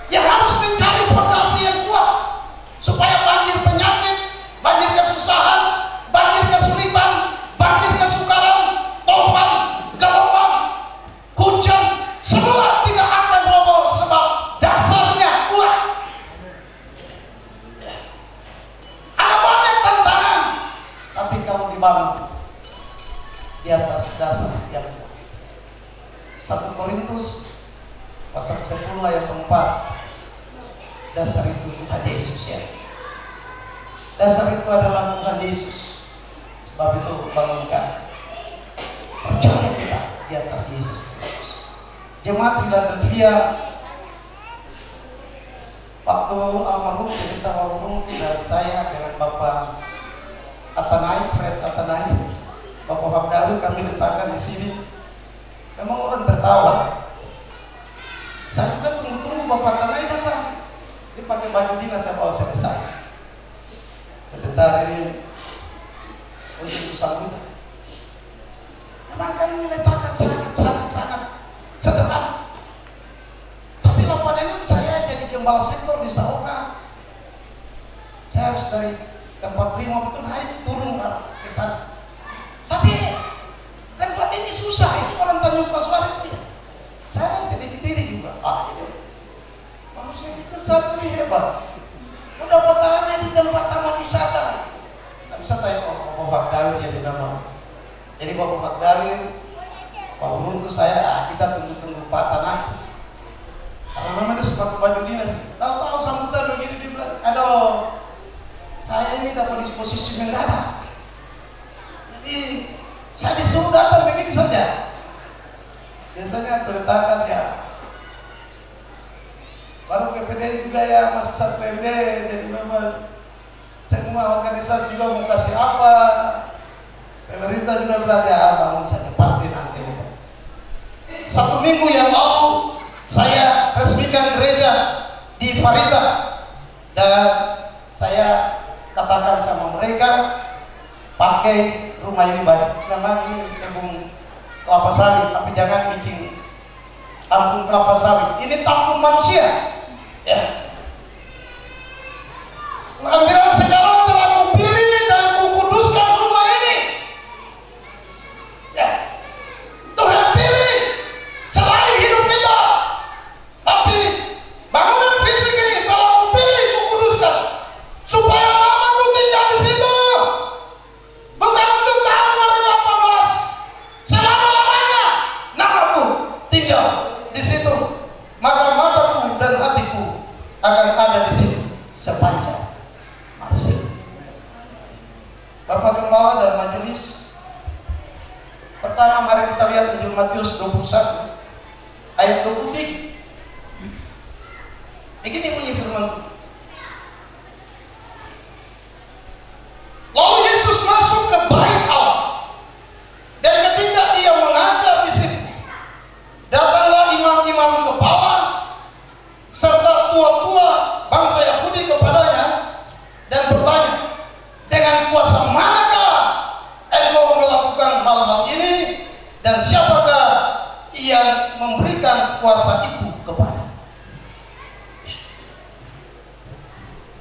[SPEAKER 6] yang harus mencari fondasi yang kuat supaya banjir penyakit, banjir kesusahan, banjir kesulitan, banjir kesukaran, topan, gelombang, hujan, semua tidak akan roboh sebab dasarnya kuat. Ada banyak tantangan, tapi kalau dibangun di atas dasar yang kuat. 1 Korintus pasal 10 ayat 4. Dasar itu Tuhan Yesus, ya. Dasar itu adalah Tuhan Yesus. Sebab itu bangunkan percaya kita di atas Yesus Kristus. Jemaat Philadelphia, waktu almarhum kita dan saya dengan Bapak Atanai, Fred Atanai, Bapak Habdaru kami letakkan di sini. Memang orang tertawa. Saya juga tunggu-tunggu Bapak Atanai datang. Dia pakai baju dinas, saya bawa selesai. Sebentar ini untuk sambutan. Memang kami meletakkan sangat sederhana. Tapi lapan ini saya jadi gembala sektor di Saoka. Saya harus dari tempat primo itu naik turun ke sana. Tapi tempat ini susah. Itu orang Tanjung Pasuruan itu. Saya sedikit diri juga. Manusia itu satu ini hebat. Udah potarannya di tempat taman wisata. Nah, wisata ya Bapak Bagdawir ya di nama. Jadi Bapak Bagdawir, Pak Ulun itu saya, kita tunggu-tunggu Pak Tanah. Karena memang itu sepatu baju dinas. Tahu-tahu sambutan begini dia bilang, aduh, saya ini dapat disposisi mendadak. Jadi saya disuruh datang begini saja. Biasanya peletakan ya. Baru PPD juga ya, masih satu PPD, jadi memang semua organisasi juga mau kasih apa, pemerintah juga bilang ya bangun saja, pasti nanti. 1 minggu yang lalu saya resmikan gereja di Farida dan saya katakan sama mereka pakai rumah ini baik, memang ini kebun kelapa sawit, tapi jangan bikin tampung kelapa sawit, ini tampung manusia. Ya. Lantaran sekarang telah kupilih dan kukuduskan rumah ini. Ya. Tuhan pilih selain hidup kita, tapi bangunan fisik ini telah kupilih, kukuduskan supaya Bapak Gembala dan majelis. Pertama, mari kita lihat Injil Matius 21 ayat 23. Begini bunyi firman Tuhan. Lalu Yesus masuk ke bait Allah, dan ketika ia mengajar di situ, datanglah imam-imam kepala serta tua-tua bangsa Yahudi kepadanya dan bertanya, dengan kuasa manakah engkau melakukan hal-hal ini, dan siapakah yang memberikan kuasa itu kepada?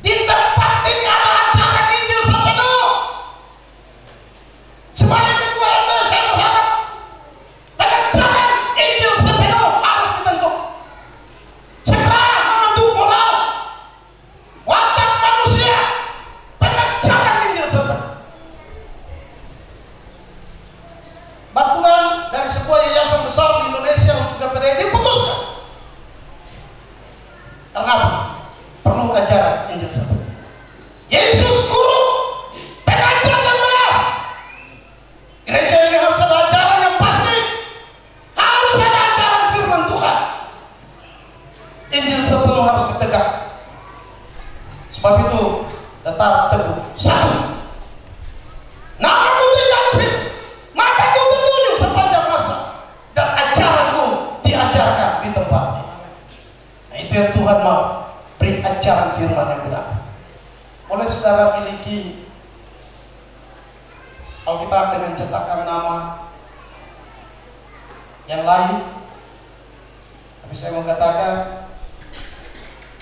[SPEAKER 6] Di tempat ini ada acara Injil sepenuh. Sebagai ketua RT saya berharap dengan jalan Injil sepenuh harus dibentuk. Segera membentuk moral watak manusia dengan jalan Injil sepenuh. Bantuan dari sebuah yayasan besar di Indonesia untuk GPDI diputuskan. Kenapa? Perlu ajaran Injil sepenuh. Yesus guru, pengajar yang benar. Gereja ini harus ada ajaran yang pasti, harus ada ajaran firman Tuhan. Injil sepenuh harus ditegakkan. Sebab itu tetap teguh satu. Namaku tidak di sini, mataku tertuju sepanjang masa, dan ajaranku diajarkan di tempat ini. Nah, itu yang Tuhan mau, beri ajaran firman yang benar. Oleh saudara miliki Alkitab dengan cetakan nama yang lain, tapi saya mau katakan,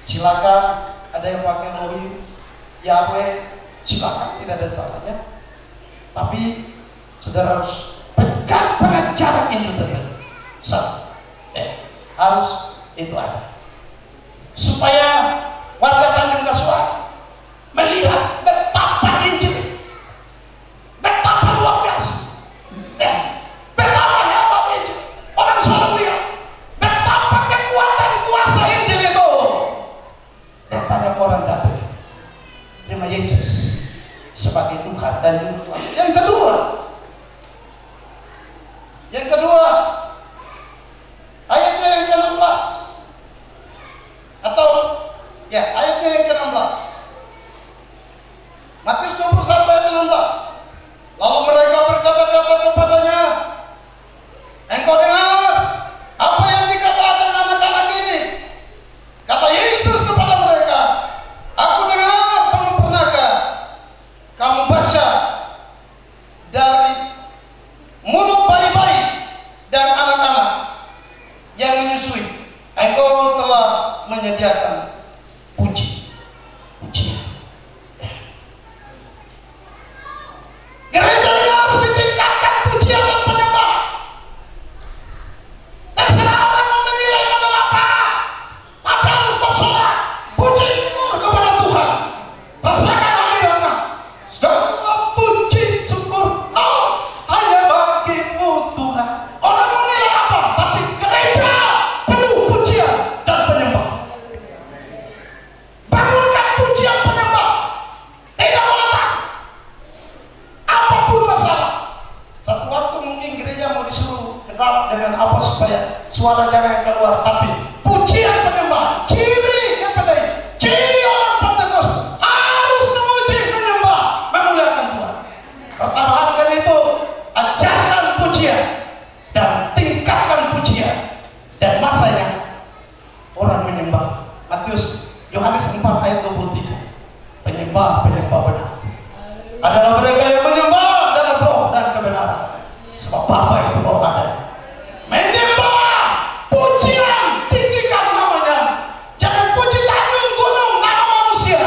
[SPEAKER 6] silakan. Ada yang pakai Elohim, Yahweh, silakan, tidak ada salahnya. Tapi saudara harus pegang pengajaran Injil sendiri. Harus itu ada, supaya warga Tanjung Kasuari melihat betapa Injil, betapa luar biasa, betapa hebat Injil. Orang selalu lihat betapa kekuatan kuasa Injil itu, dan banyak orang datang terima Yesus sebagai Tuhan dan Juru Tuhan. Yang kedua, ayatnya yang ke-16, atau ya ayatnya yang ke-16, Matius 21 ayat 16. Lalu mereka berkata-kata kepadanya, engkau dengar apa yang dikatakan anak-anak ini? Kata Yesus kepada mereka, aku dengar, belum pernahkah kamu baca dari mulut bayi-bayi dan anak-anak yang menyusui, engkau telah menyediakan pujian. Gereja ini harus ditingkatkan pujian dan penyembahan. Terserah orang mau menilai model apa, tapi harus bersorak, puji syukur kepada Tuhan. Rasakan alirannya, segala puji syukur hanya bagimu Tuhan. Orang mau menilai apa, tapi gereja penuh pujian dan penyembahan. Bangunkan pujian penyembah, tidak boleh takut. Apapun masalah. Satu waktu mungkin gereja mau disuruh kenal dengan apa supaya suara jangan keluar, tapi pujian penyembah, ciri GPDI, ciri orang Pentakosta harus memuji, menyembah, memuliakan Tuhan. Pertambahan itu ajarkan pujian dan tingkatkan pujian, dan masanya orang menyembah. Matius Yohanes 4 ayat 23. Penyembah benar adalah mereka yang menyembah dalam roh dan kebenaran, sebab Bapa itu roh ada. Menyembah, pujian, tinggikan namanya. Jangan puji Tanjung Gunung nama manusia,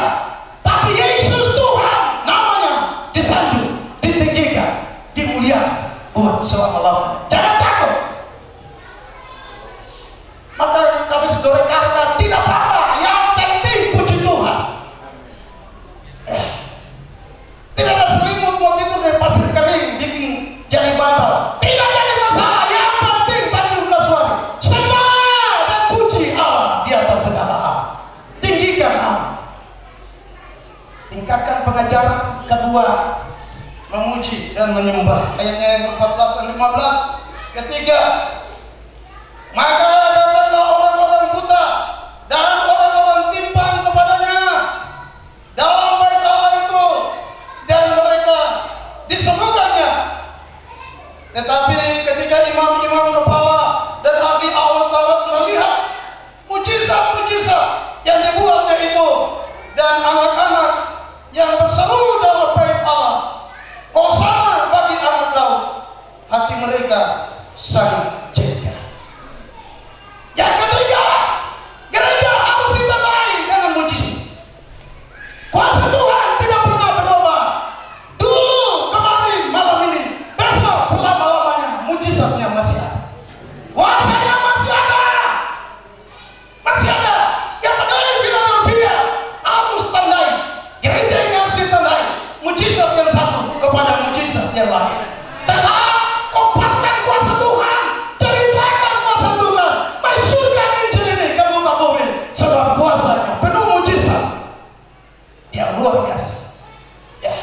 [SPEAKER 6] tapi Yesus Tuhan namanya disanjung, ditinggikan, dimuliakan buat selama-lamanya. Jangan takut. Maka kami saudara katakan tidak apa-apa, yang penting puji Tuhan. Tidak ada selimut mau tidur dari pasir kering bikin jadi bantal, tidak jadi masalah. Yang penting Tanjung Kasuari sembah dan puji Allah di atas segala hal. Tinggikan Allah. Tingkatkan pengajaran. Kedua, memuji dan menyembah. Ayatnya yang ke-14 dan 15. Ketiga, maka datanglah orang-orang buta dan orang-orang timpang kepadanya dalam bait Allah itu, dan mereka disembuhkannya. Tetapi ketika imam-imam kepala dan ahli Taurat melihat mujizat-mujizat yang dibuatnya itu dan anak-anak yang berseru dalam bait Allah, Hosana bagi anak Daud, hati mereka sangat cengkeh. Yang ketiga, gereja harus ditandai dengan mujizat. Kuasa Tuhan tidak pernah berubah. Dulu, kemarin, malam ini, besok, selama-lamanya, mujizatnya masih ada. Kuasanya masih ada. Masih ada. Yang penting Philadelphia harus tandai. Gereja ini harus ditandai. Mujizat yang satu kepada mujizat yang lain. Tetap koparkan kuasa Tuhan. Ceritakan kuasa Tuhan. Masyurkan Injil ini ke muka bumi. Sebab kuasanya penuh mujizat yang luar biasa. Ya.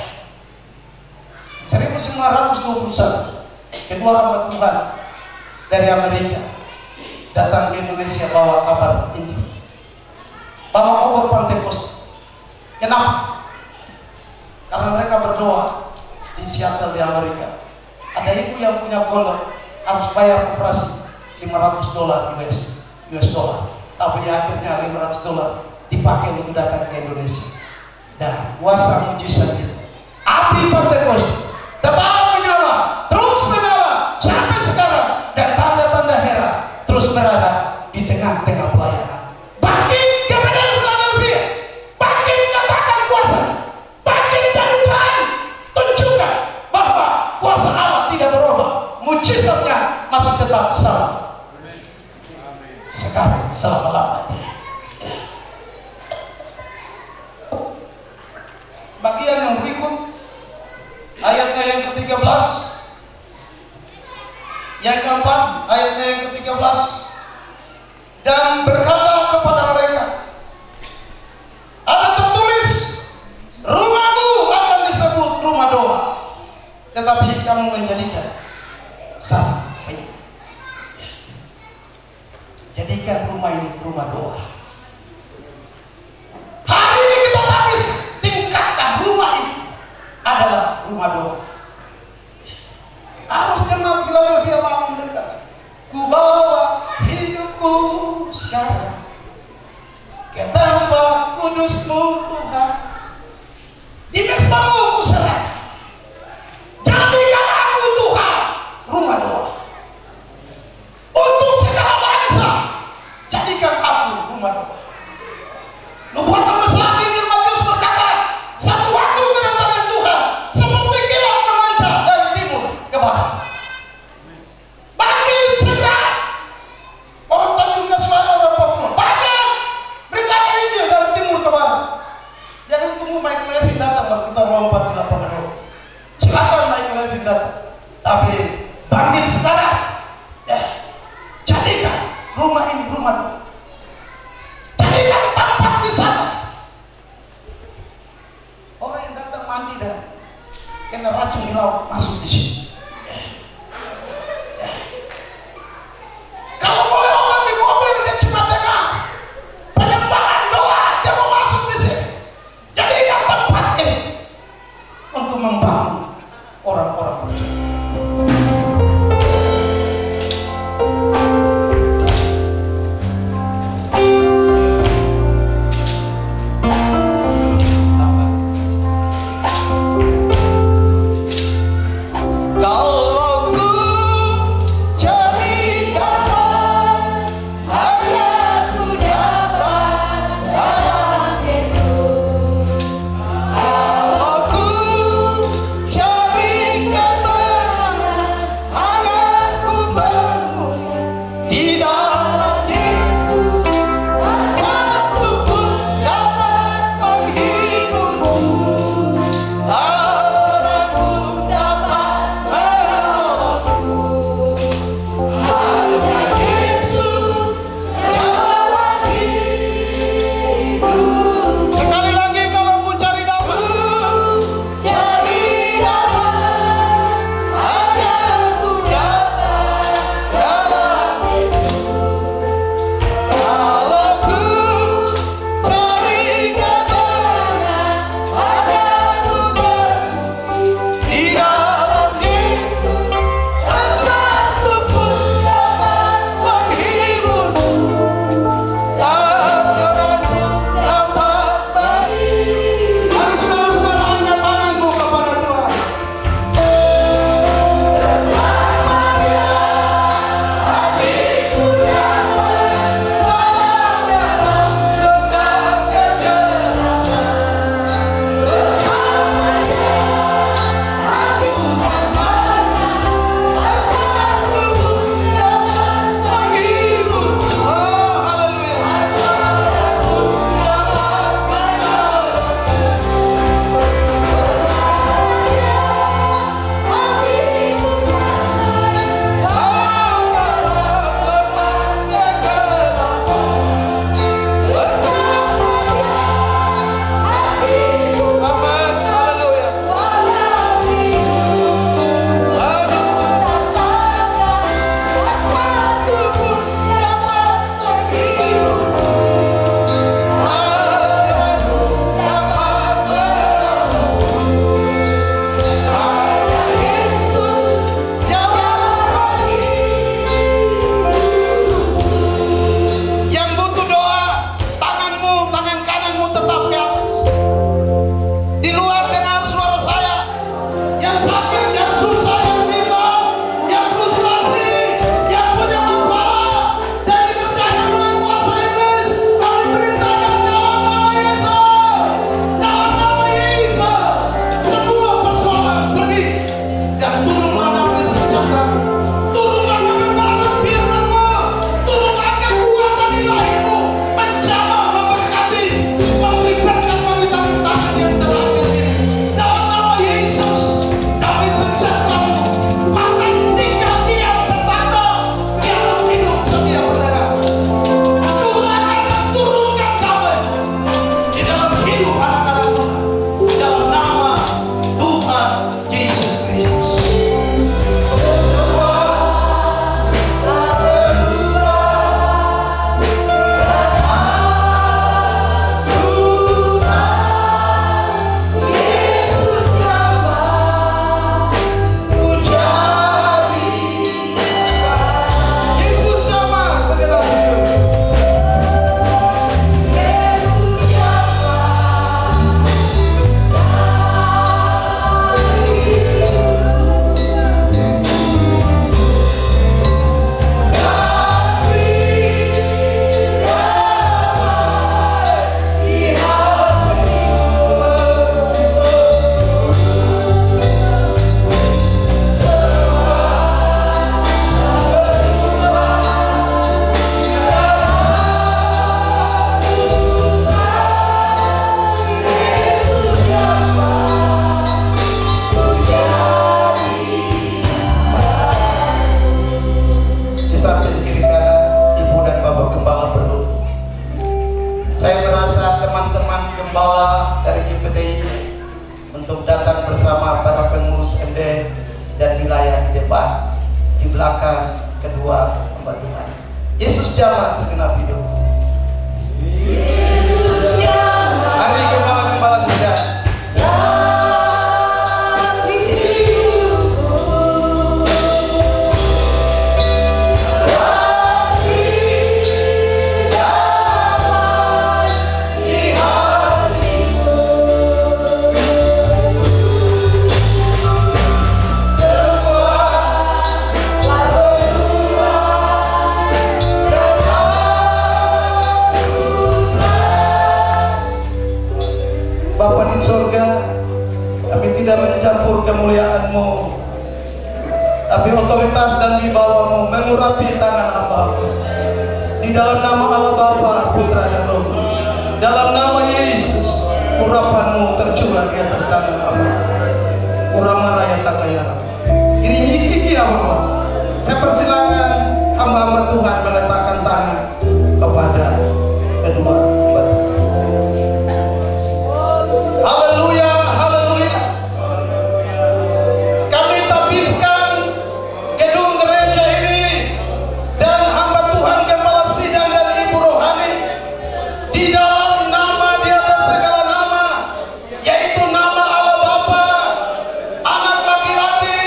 [SPEAKER 6] 1921 kedua hamba Tuhan dari Amerika datang ke Indonesia bawa kabar Injil, bawa obor Pentekoste. Kenapa? Karena mereka berdoa di Seattle di Amerika. Ada ibu yang punya pondok harus bayar operasi $500 US dollar. Tapi akhirnya $500 dipakai untuk datang ke Indonesia. Dan kuasa mujizat itu, api Pentekoste tetap menyala, terus menyala sampai sekarang, dan tanda-tanda heran terus berada di tengah-tengah pelayanan. Bangkit kepada Philadelphia, bangkit katakan kuasa, bangkit jadi terang, tunjukkan bahwa kuasa Allah tidak berubah, mujizatnya masih tetap sama sekarang selama-lamanya. Bagian yang berikut, ayatnya yang ke-13, yang keempat, ayatnya yang ke-13, dan berkata kepada mereka, ada tertulis, rumahmu akan disebut rumah doa, tetapi kamu menjadikan sama penyakit. Jadikan rumah ini rumah doa. Hari ini kita habis tingkatkan rumah ini adalah rumah doa. Harus kenal Philadelphia bangun mereka. Ku bawa hidupku sekarang ke tempat kudusmu Tuhan. Di mesbamu ku serah. Jadikan aku Tuhan rumah doa. Untuk segala bangsa, jadikan aku rumah doa. Nubuat terbesar Injil Matius berkata, satu waktu kedatangan Tuhan seperti kilat memancar dari timur ke barat. Bangkit segera, orang Tanjung Suara, orang Papua, bangkit, beritakan Injil dari timur ke barat. Jangan tunggu Mike Levin datang baru kita lompat di lapangan roh. Silakan Mike Levin datang, tapi bangkit sekarang. Ya, jadikan rumah ini rumah doa. Jadikan tempat wisata. Orang yang datang mandi dan kena racun di laut masuk di sini. Kalau boleh orang di mobil dia cuma dengar penyembahan doa, dia mau masuk di sini. Jadikan tempat ini untuk membangun orang-orang percaya. dilayani di depan, di belakang kedua hamba Tuhan. Yesus jamah segenap hidup. Hari gembala-gembala sejarah. Bapa di surga, kami tidak mencampur kemuliaan-Mu, tapi otoritas dan wibawa-Mu mengurapi tangan hamba. Di dalam nama Allah Bapa, Putra dan Roh Kudus, dalam nama Yesus, urapan-Mu tercurah di atas tangan hamba. Urama raya takaya. Ini kiki Allah. Saya persilakan hamba-hamba Tuhan meletakkan tangan kepada kedua hamba. Haleluya, haleluya. Kami tabiskan gedung gereja ini dan hamba Tuhan Gembala Sidang dan Ibu Rohani di dalam nama di atas segala nama, yaitu nama Allah Bapa, Anak laki-laki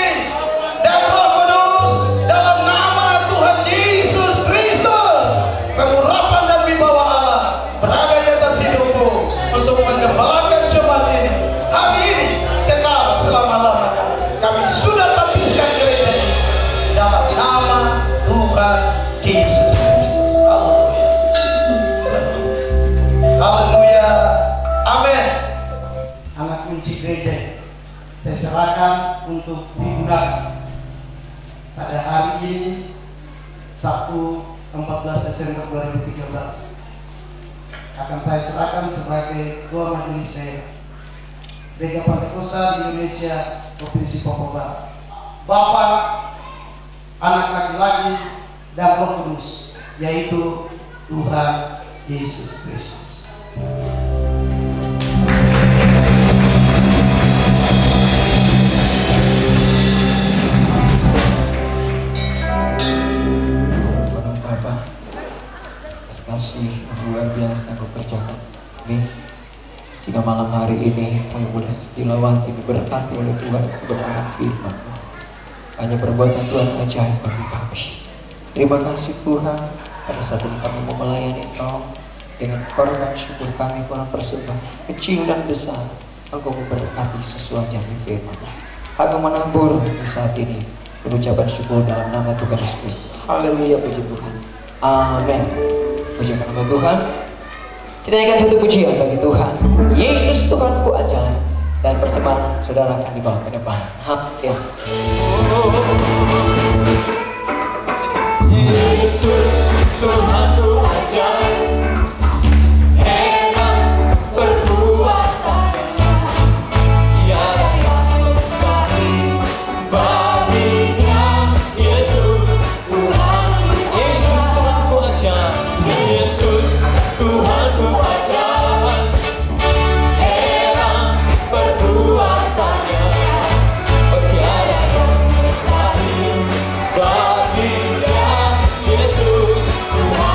[SPEAKER 6] dan Roh Kudus, dalam nama Tuhan Yesus Kristus. Pengurapan dan wibawa Allah berada di atas hidupku untuk menggembalakan jemaat ini hari ini kekal selama-lamanya. Kami sudah tabiskan gereja ini dalam nama Tuhan Yesus Kristus. Haleluya, haleluya, amin. Anak kunci gereja saya serahkan untuk digunakan pada hari ini, Sabtu 14 Desember 2013. Akan saya serahkan sebagai Ketua Majelis Gereja Pantekosta di Indonesia Provinsi Papua Barat. Bapa, Anak laki-laki dan Roh Kudus, yaitu Tuhan Yesus Kristus.
[SPEAKER 11] Bapak, kasih luar biasa kau kerjakan. Amin. Sehingga malam hari ini kami boleh dilawati, diberkati oleh Tuhan kebenaran firman. Hanya perbuatan Tuhan ajaib bagi kami. Terima kasih Tuhan, pada saat ini kami mau melayani Engkau dengan korban syukur kami, kurang persembah kecil dan besar. Engkau memberkati sesuai janji firman. Kami menabur di saat ini berucapan syukur dalam nama Tuhan Yesus. Haleluya, puji Tuhan. Amin. Pujikan nama Tuhan. Kita nyanyikan satu pujian bagi Tuhan. Yesus Tuhanku ajaib. Dan persembahan saudara akan dibawa ke depan. Hampir. Yesus Tuhanku ajaib. Hebat perbuatannya. Tiada yang mustahil baginya. Yesus Tuhanku. Yesus Tuhanku ajaib. Yesus Tuhanku ajaib. Heran perbuatannya. Tiada yang mustahil baginya. Yesus Tuhan.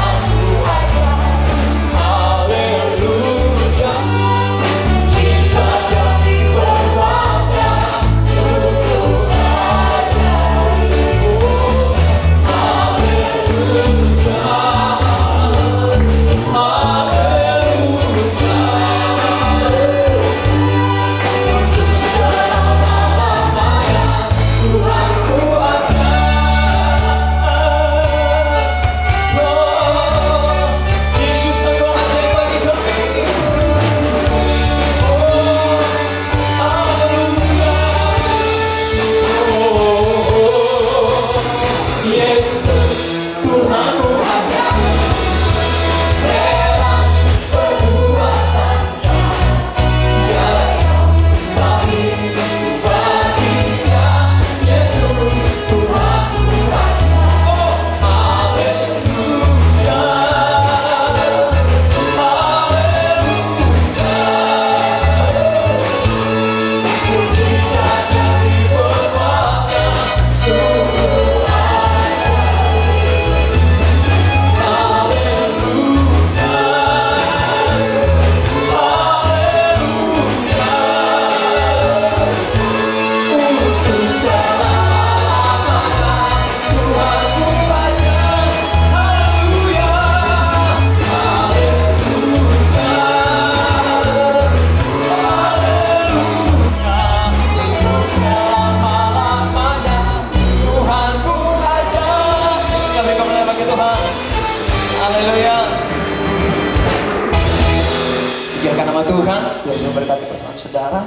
[SPEAKER 11] terus memberkati bersama saudara.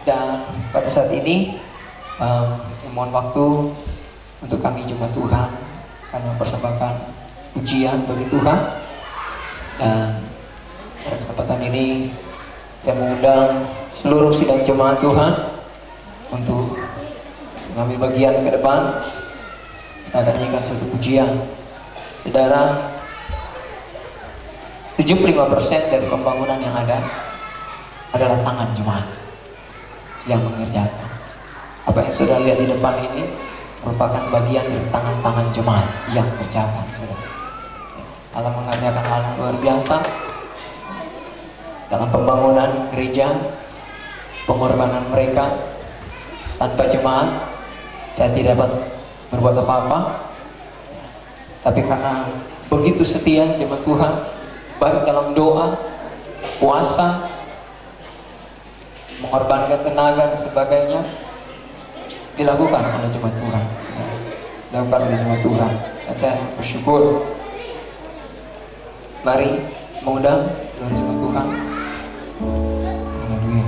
[SPEAKER 11] Dan pada saat ini mohon waktu untuk kami jemaat Tuhan akan mempersembahkan pujian bagi Tuhan. Dan pada kesempatan ini saya mengundang seluruh sidang jemaat Tuhan untuk mengambil bagian ke depan. Kita akan nyanyikan satu pujian. Saudara, 75% dari pembangunan yang ada adalah tangan jemaat yang mengerjakan. Apa yang saudara lihat di depan ini merupakan bagian dari tangan-tangan jemaat yang mengerjakan. Allah mengerjakan hal yang luar biasa dalam pembangunan gereja, pengorbanan mereka. Tanpa jemaat saya tidak dapat berbuat apa-apa. Tapi karena begitu setia jemaat Tuhan, baik dalam doa, puasa, mengorbankan tenaga dan sebagainya, dilakukan oleh jemaat Tuhan, dilakukan oleh jemaat Tuhan. Dan saya bersyukur. Mari mengundang seluruh jemaat Tuhan. Haleluya.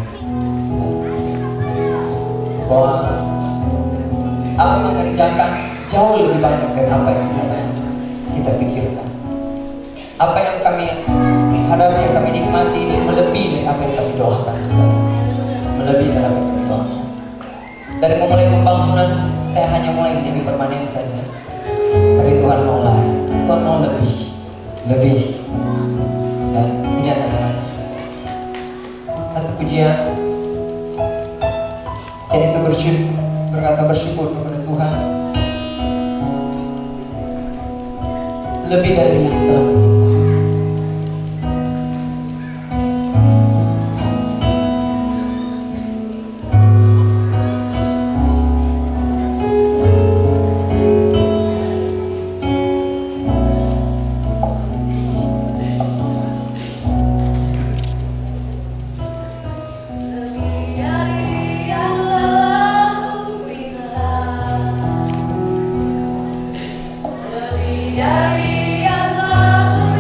[SPEAKER 11] Bahwa Allah mengerjakan jauh lebih banyak dari apa yang kita pikirkan. Apa yang kami hadapi, yang kami nikmati ini melebihi dari apa yang kami doakan. Melebihi dari apa yang kami doakan. Dari memulai pembangunan, saya hanya mulai sini permanen saja. Tapi Tuhan mau lain, Tuhan mau lebih. Dan ini adalah satu pujian. Jadi itu berkata bersyukur kepada Tuhan lebih dari yang telah kita.
[SPEAKER 13] Dari yang lalu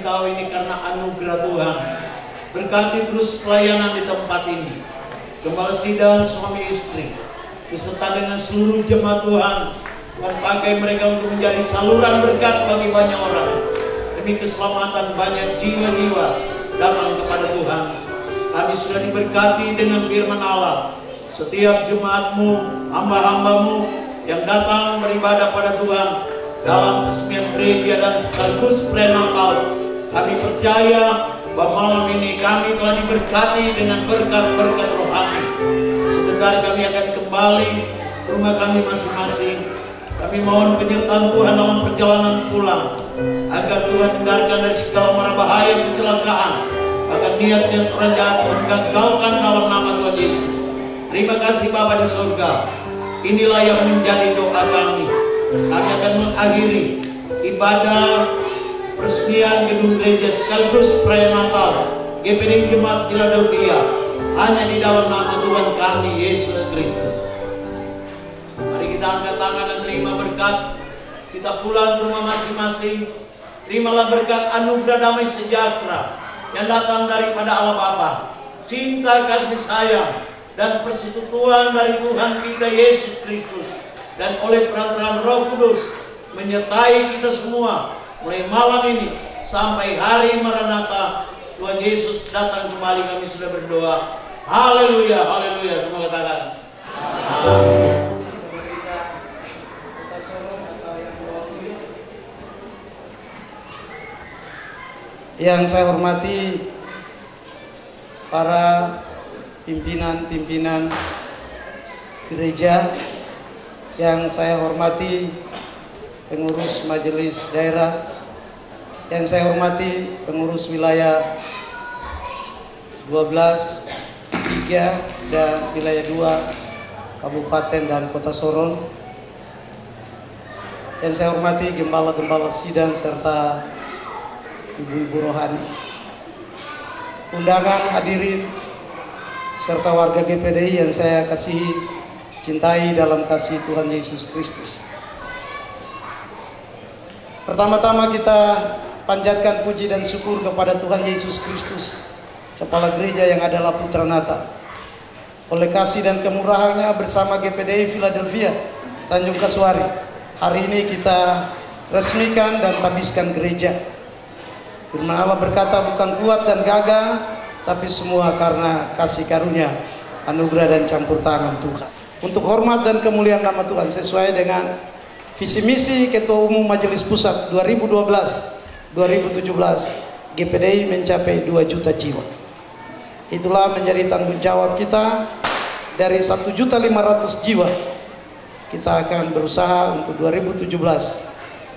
[SPEAKER 13] Engkau ini karena anugerah Tuhan. Berkati terus pelayanan di tempat ini. Gembala sidang suami istri beserta dengan seluruh jemaat Tuhan. Tuhan pakai mereka untuk menjadi saluran berkat bagi banyak orang. Demi keselamatan banyak jiwa-jiwa datang kepada Tuhan. Kami sudah diberkati dengan firman Allah. Setiap jemaat-Mu, hamba-hamba-Mu yang datang beribadah pada Tuhan dalam resmian gereja dan sekaligus prenatal, kami percaya bahwa malam ini kami telah diberkati dengan berkat-berkat rohani. Sebentar kami akan kembali ke rumah kami masing-masing. Kami mohon penyertaan Tuhan dalam perjalanan pulang, agar Tuhan hindarkan dari segala mara bahaya kecelakaan, agar niat-niat orang jahat Tuhan gagalkan dalam nama Tuhan Yesus. Terima kasih Bapa di surga. Inilah yang menjadi doa kami. Kami akan mengakhiri ibadah peresmian gedung gereja sekaligus perayaan Natal GPDI Jemaat Philadelphia hanya di dalam nama Tuhan kami Yesus Kristus. Mari kita angkat tangan dan terima berkat. Kita pulang ke rumah masing-masing. Terimalah berkat anugerah damai sejahtera yang datang daripada Allah Bapa, cinta kasih sayang dan persekutuan dari Tuhan kita Yesus Kristus, dan oleh perantaraan Roh Kudus menyertai kita semua mulai malam ini sampai hari Maranatha Tuhan Yesus datang kembali. Kami sudah berdoa. Haleluya, haleluya. Semua katakan amin.
[SPEAKER 6] Yang saya hormati para pimpinan-pimpinan gereja, yang saya hormati pengurus majelis daerah, yang saya hormati pengurus wilayah 12, 3 dan wilayah 2 Kabupaten dan Kota Sorong, yang saya hormati gembala-gembala sidang serta ibu-ibu rohani, undangan hadirin serta warga GPDI yang saya kasihi, cintai dalam kasih Tuhan Yesus Kristus. Pertama-tama kita panjatkan puji dan syukur kepada Tuhan Yesus Kristus, Kepala Gereja yang adalah Putra Natal. Oleh kasih dan kemurahannya bersama GPDI Philadelphia Tanjung Kasuari, hari ini kita resmikan dan tabiskan gereja. Firman Allah berkata, bukan kuat dan gagah, tapi semua karena kasih karunia, anugerah dan campur tangan Tuhan. Untuk hormat dan kemuliaan nama Tuhan, sesuai dengan visi misi Ketua Umum Majelis Pusat 2012-2017, GPDI mencapai 2 juta jiwa. Itulah menjadi tanggung jawab kita. Dari 1.500.000 jiwa, kita akan berusaha untuk 2017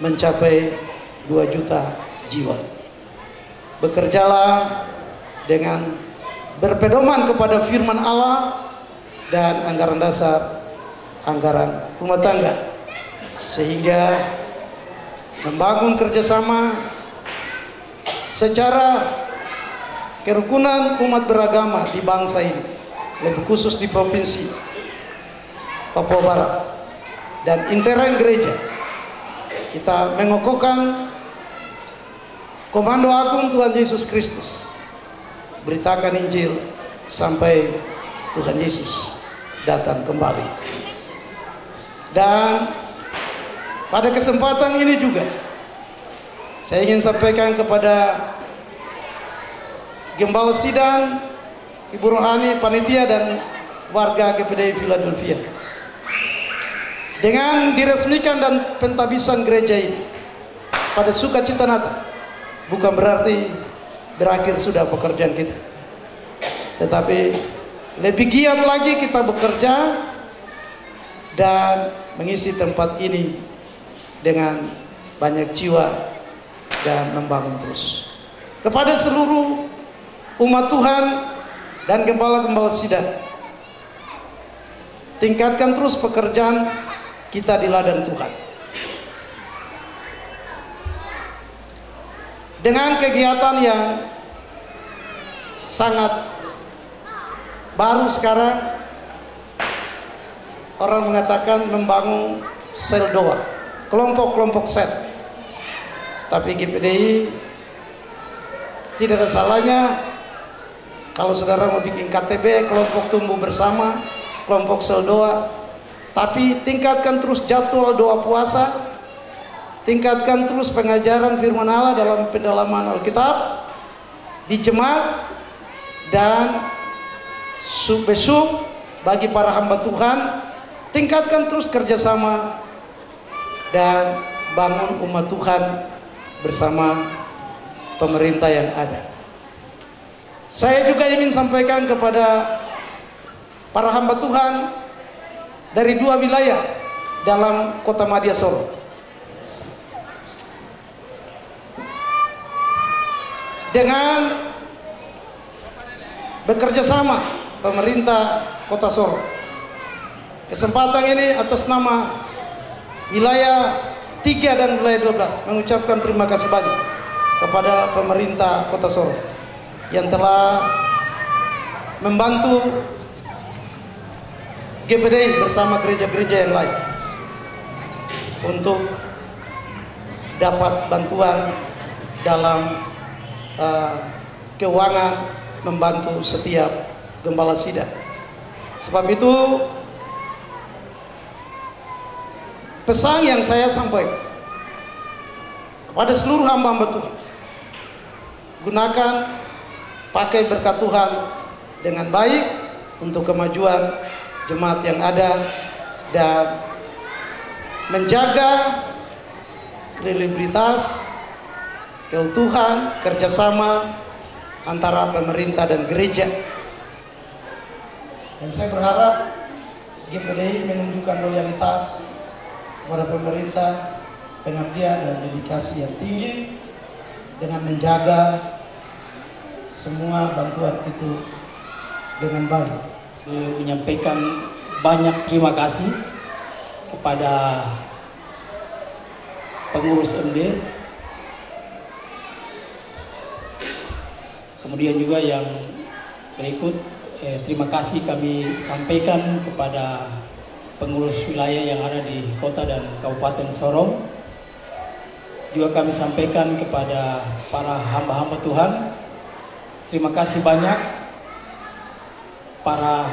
[SPEAKER 6] mencapai 2 juta jiwa. Bekerjalah dengan berpedoman kepada firman Allah dan anggaran dasar, anggaran rumah tangga, sehingga membangun kerjasama secara kerukunan umat beragama di bangsa ini, lebih khusus di Provinsi Papua Barat dan intern gereja. Kita mengokohkan Komando Agung Tuhan Yesus Kristus, beritakan Injil sampai Tuhan Yesus datang kembali. Dan pada kesempatan ini juga saya ingin sampaikan kepada Gembala Sidang, Ibu Rohani, panitia dan warga GPDI Philadelphia, dengan diresmikan dan pentabisan gereja ini pada sukacita Natal, bukan berarti berakhir sudah pekerjaan kita, tetapi lebih giat lagi kita bekerja dan mengisi tempat ini dengan banyak jiwa dan membangun terus. Kepada seluruh umat Tuhan dan gembala-gembala sidang, tingkatkan terus pekerjaan kita di ladang Tuhan. Dengan kegiatan yang sangat baru sekarang, orang mengatakan membangun sel doa, kelompok-kelompok sel. Tapi GPDI tidak ada salahnya kalau saudara mau bikin KTB, kelompok tumbuh bersama, kelompok sel doa. Tapi tingkatkan terus jadwal doa puasa, tingkatkan terus pengajaran firman Allah dalam pendalaman Alkitab di jemaat, dan besok bagi para hamba Tuhan, tingkatkan terus kerjasama dan bangun umat Tuhan bersama pemerintah yang ada. Saya juga ingin sampaikan kepada para hamba Tuhan dari 2 wilayah dalam Kota Madya Sorong. Dengan bekerja sama pemerintah Kota Sorong, kesempatan ini atas nama wilayah 3 dan wilayah 12 mengucapkan terima kasih banyak kepada pemerintah Kota Sorong yang telah membantu GPDI bersama gereja-gereja yang lain untuk dapat bantuan dalam keuangan, membantu setiap gembala sidang. Sebab itu pesan yang saya sampaikan kepada seluruh hamba-hamba Tuhan, gunakan, pakai berkat Tuhan dengan baik untuk kemajuan jemaat yang ada, dan menjaga kredibilitas, keutuhan, kerjasama antara pemerintah dan gereja. Dan saya berharap GPDI menunjukkan loyalitas kepada pemerintah, pengabdian dan dedikasi yang tinggi dengan menjaga semua bantuan itu dengan baik.
[SPEAKER 5] Saya menyampaikan banyak terima kasih kepada pengurus MD, kemudian juga yang berikut terima kasih kami sampaikan kepada pengurus wilayah yang ada di Kota dan Kabupaten Sorong. Juga kami sampaikan kepada para hamba-hamba Tuhan, terima kasih banyak para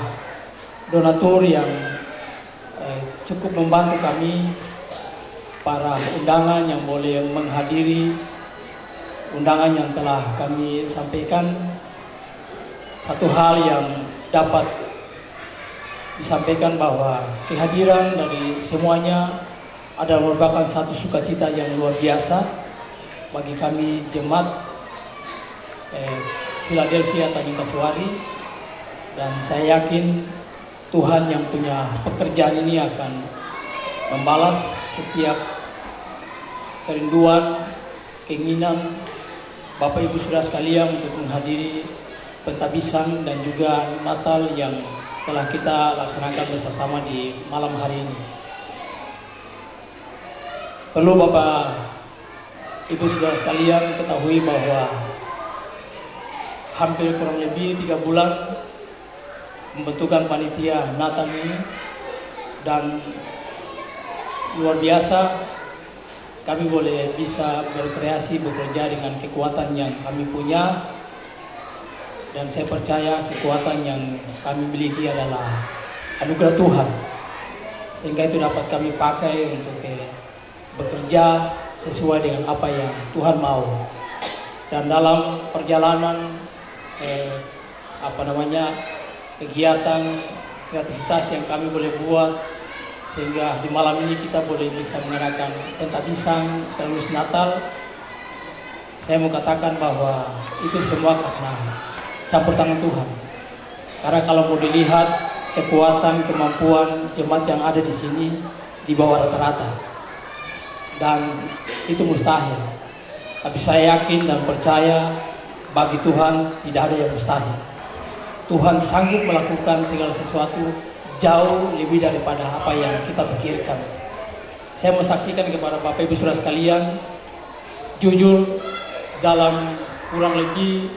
[SPEAKER 5] donatur yang cukup membantu kami, para undangan yang boleh menghadiri undangan yang telah kami sampaikan. Satu hal yang dapat disampaikan bahwa kehadiran dari semuanya adalah merupakan satu sukacita yang luar biasa bagi kami jemaat Philadelphia Tanjung Kasuari, dan saya yakin Tuhan yang punya pekerjaan ini akan membalas setiap kerinduan, keinginan Bapak Ibu Saudara sekalian untuk menghadiri pentabisan dan juga Natal yang telah kita laksanakan bersama di malam hari ini. Perlu Bapak Ibu Saudara sekalian ketahui bahwa hampir kurang lebih 3 bulan membentukkan panitia Natal ini, dan luar biasa kami boleh bisa berkreasi, bekerja dengan kekuatan yang kami punya, dan saya percaya kekuatan yang kami miliki adalah anugerah Tuhan, sehingga itu dapat kami pakai untuk bekerja sesuai dengan apa yang Tuhan mau. Dan dalam perjalanan kegiatan kreativitas yang kami boleh buat, sehingga di malam ini kita boleh bisa mengadakan pentabisan sekaligus Natal, saya mau katakan bahwa itu semua karena campur tangan Tuhan. Karena kalau mau dilihat kekuatan, kemampuan jemaat yang ada di sini di bawah rata-rata, dan itu mustahil. Tapi saya yakin dan percaya bagi Tuhan tidak ada yang mustahil. Tuhan sanggup melakukan segala sesuatu jauh lebih daripada apa yang kita pikirkan. Saya menyaksikan kepada Bapak Ibu Saudara sekalian, jujur dalam kurang lebih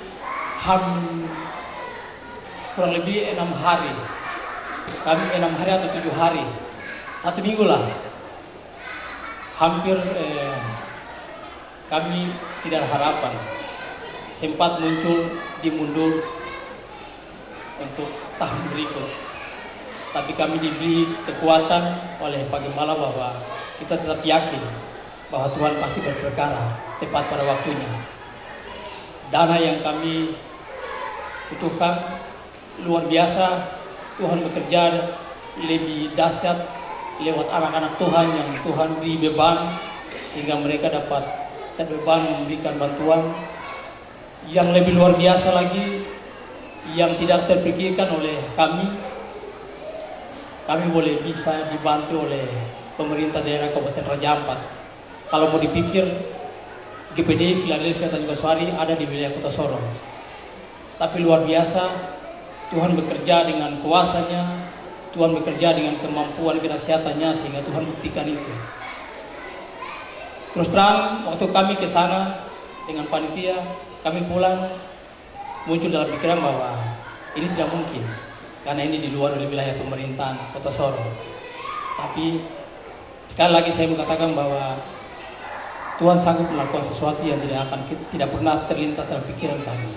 [SPEAKER 5] 6 hari, kami 6 hari atau 7 hari, 1 minggu lah, hampir kami tidak ada harapan. sempat muncul dimundur untuk tahun berikut. Tapi kami diberi kekuatan oleh Pak Gembala bahwa kita tetap yakin bahwa Tuhan pasti berperkara tepat pada waktunya. Dana yang kami butuhkan luar biasa, Tuhan bekerja lebih dahsyat lewat anak-anak Tuhan yang Tuhan beri beban sehingga mereka dapat terbeban memberikan bantuan yang lebih luar biasa lagi yang tidak terpikirkan oleh kami. Kami boleh bisa dibantu oleh pemerintah daerah Kabupaten Raja Ampat. Kalau mau dipikir, GPD Philadelphia Tanjungkoswari ada di wilayah Kota Sorong. Tapi luar biasa, Tuhan bekerja dengan kuasanya, Tuhan bekerja dengan kemampuan kenasehatannya sehingga Tuhan buktikan itu. Terus terang, waktu kami ke sana dengan panitia, kami pulang, muncul dalam pikiran bahwa ini tidak mungkin karena ini di luar dari wilayah pemerintahan Kota Sorong. Tapi sekali lagi saya mengatakan bahwa Tuhan sanggup melakukan sesuatu yang tidak pernah terlintas dalam pikiran kami,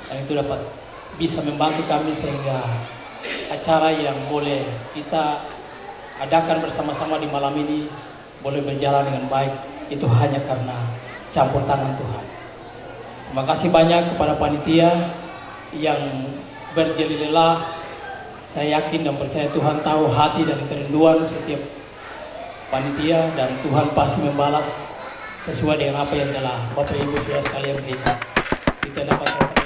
[SPEAKER 5] dan itu dapat bisa membantu kami sehingga acara yang boleh kita adakan bersama-sama di malam ini boleh berjalan dengan baik. Itu hanya karena campur tangan Tuhan. Terima kasih banyak kepada panitia yang berjeli lelah. Saya yakin dan percaya Tuhan tahu hati dan kerinduan setiap panitia, dan Tuhan pasti membalas sesuai dengan apa yang telah Bapak Ibu sudah sekalian berikan. Itu yang dapat saya sampaikan.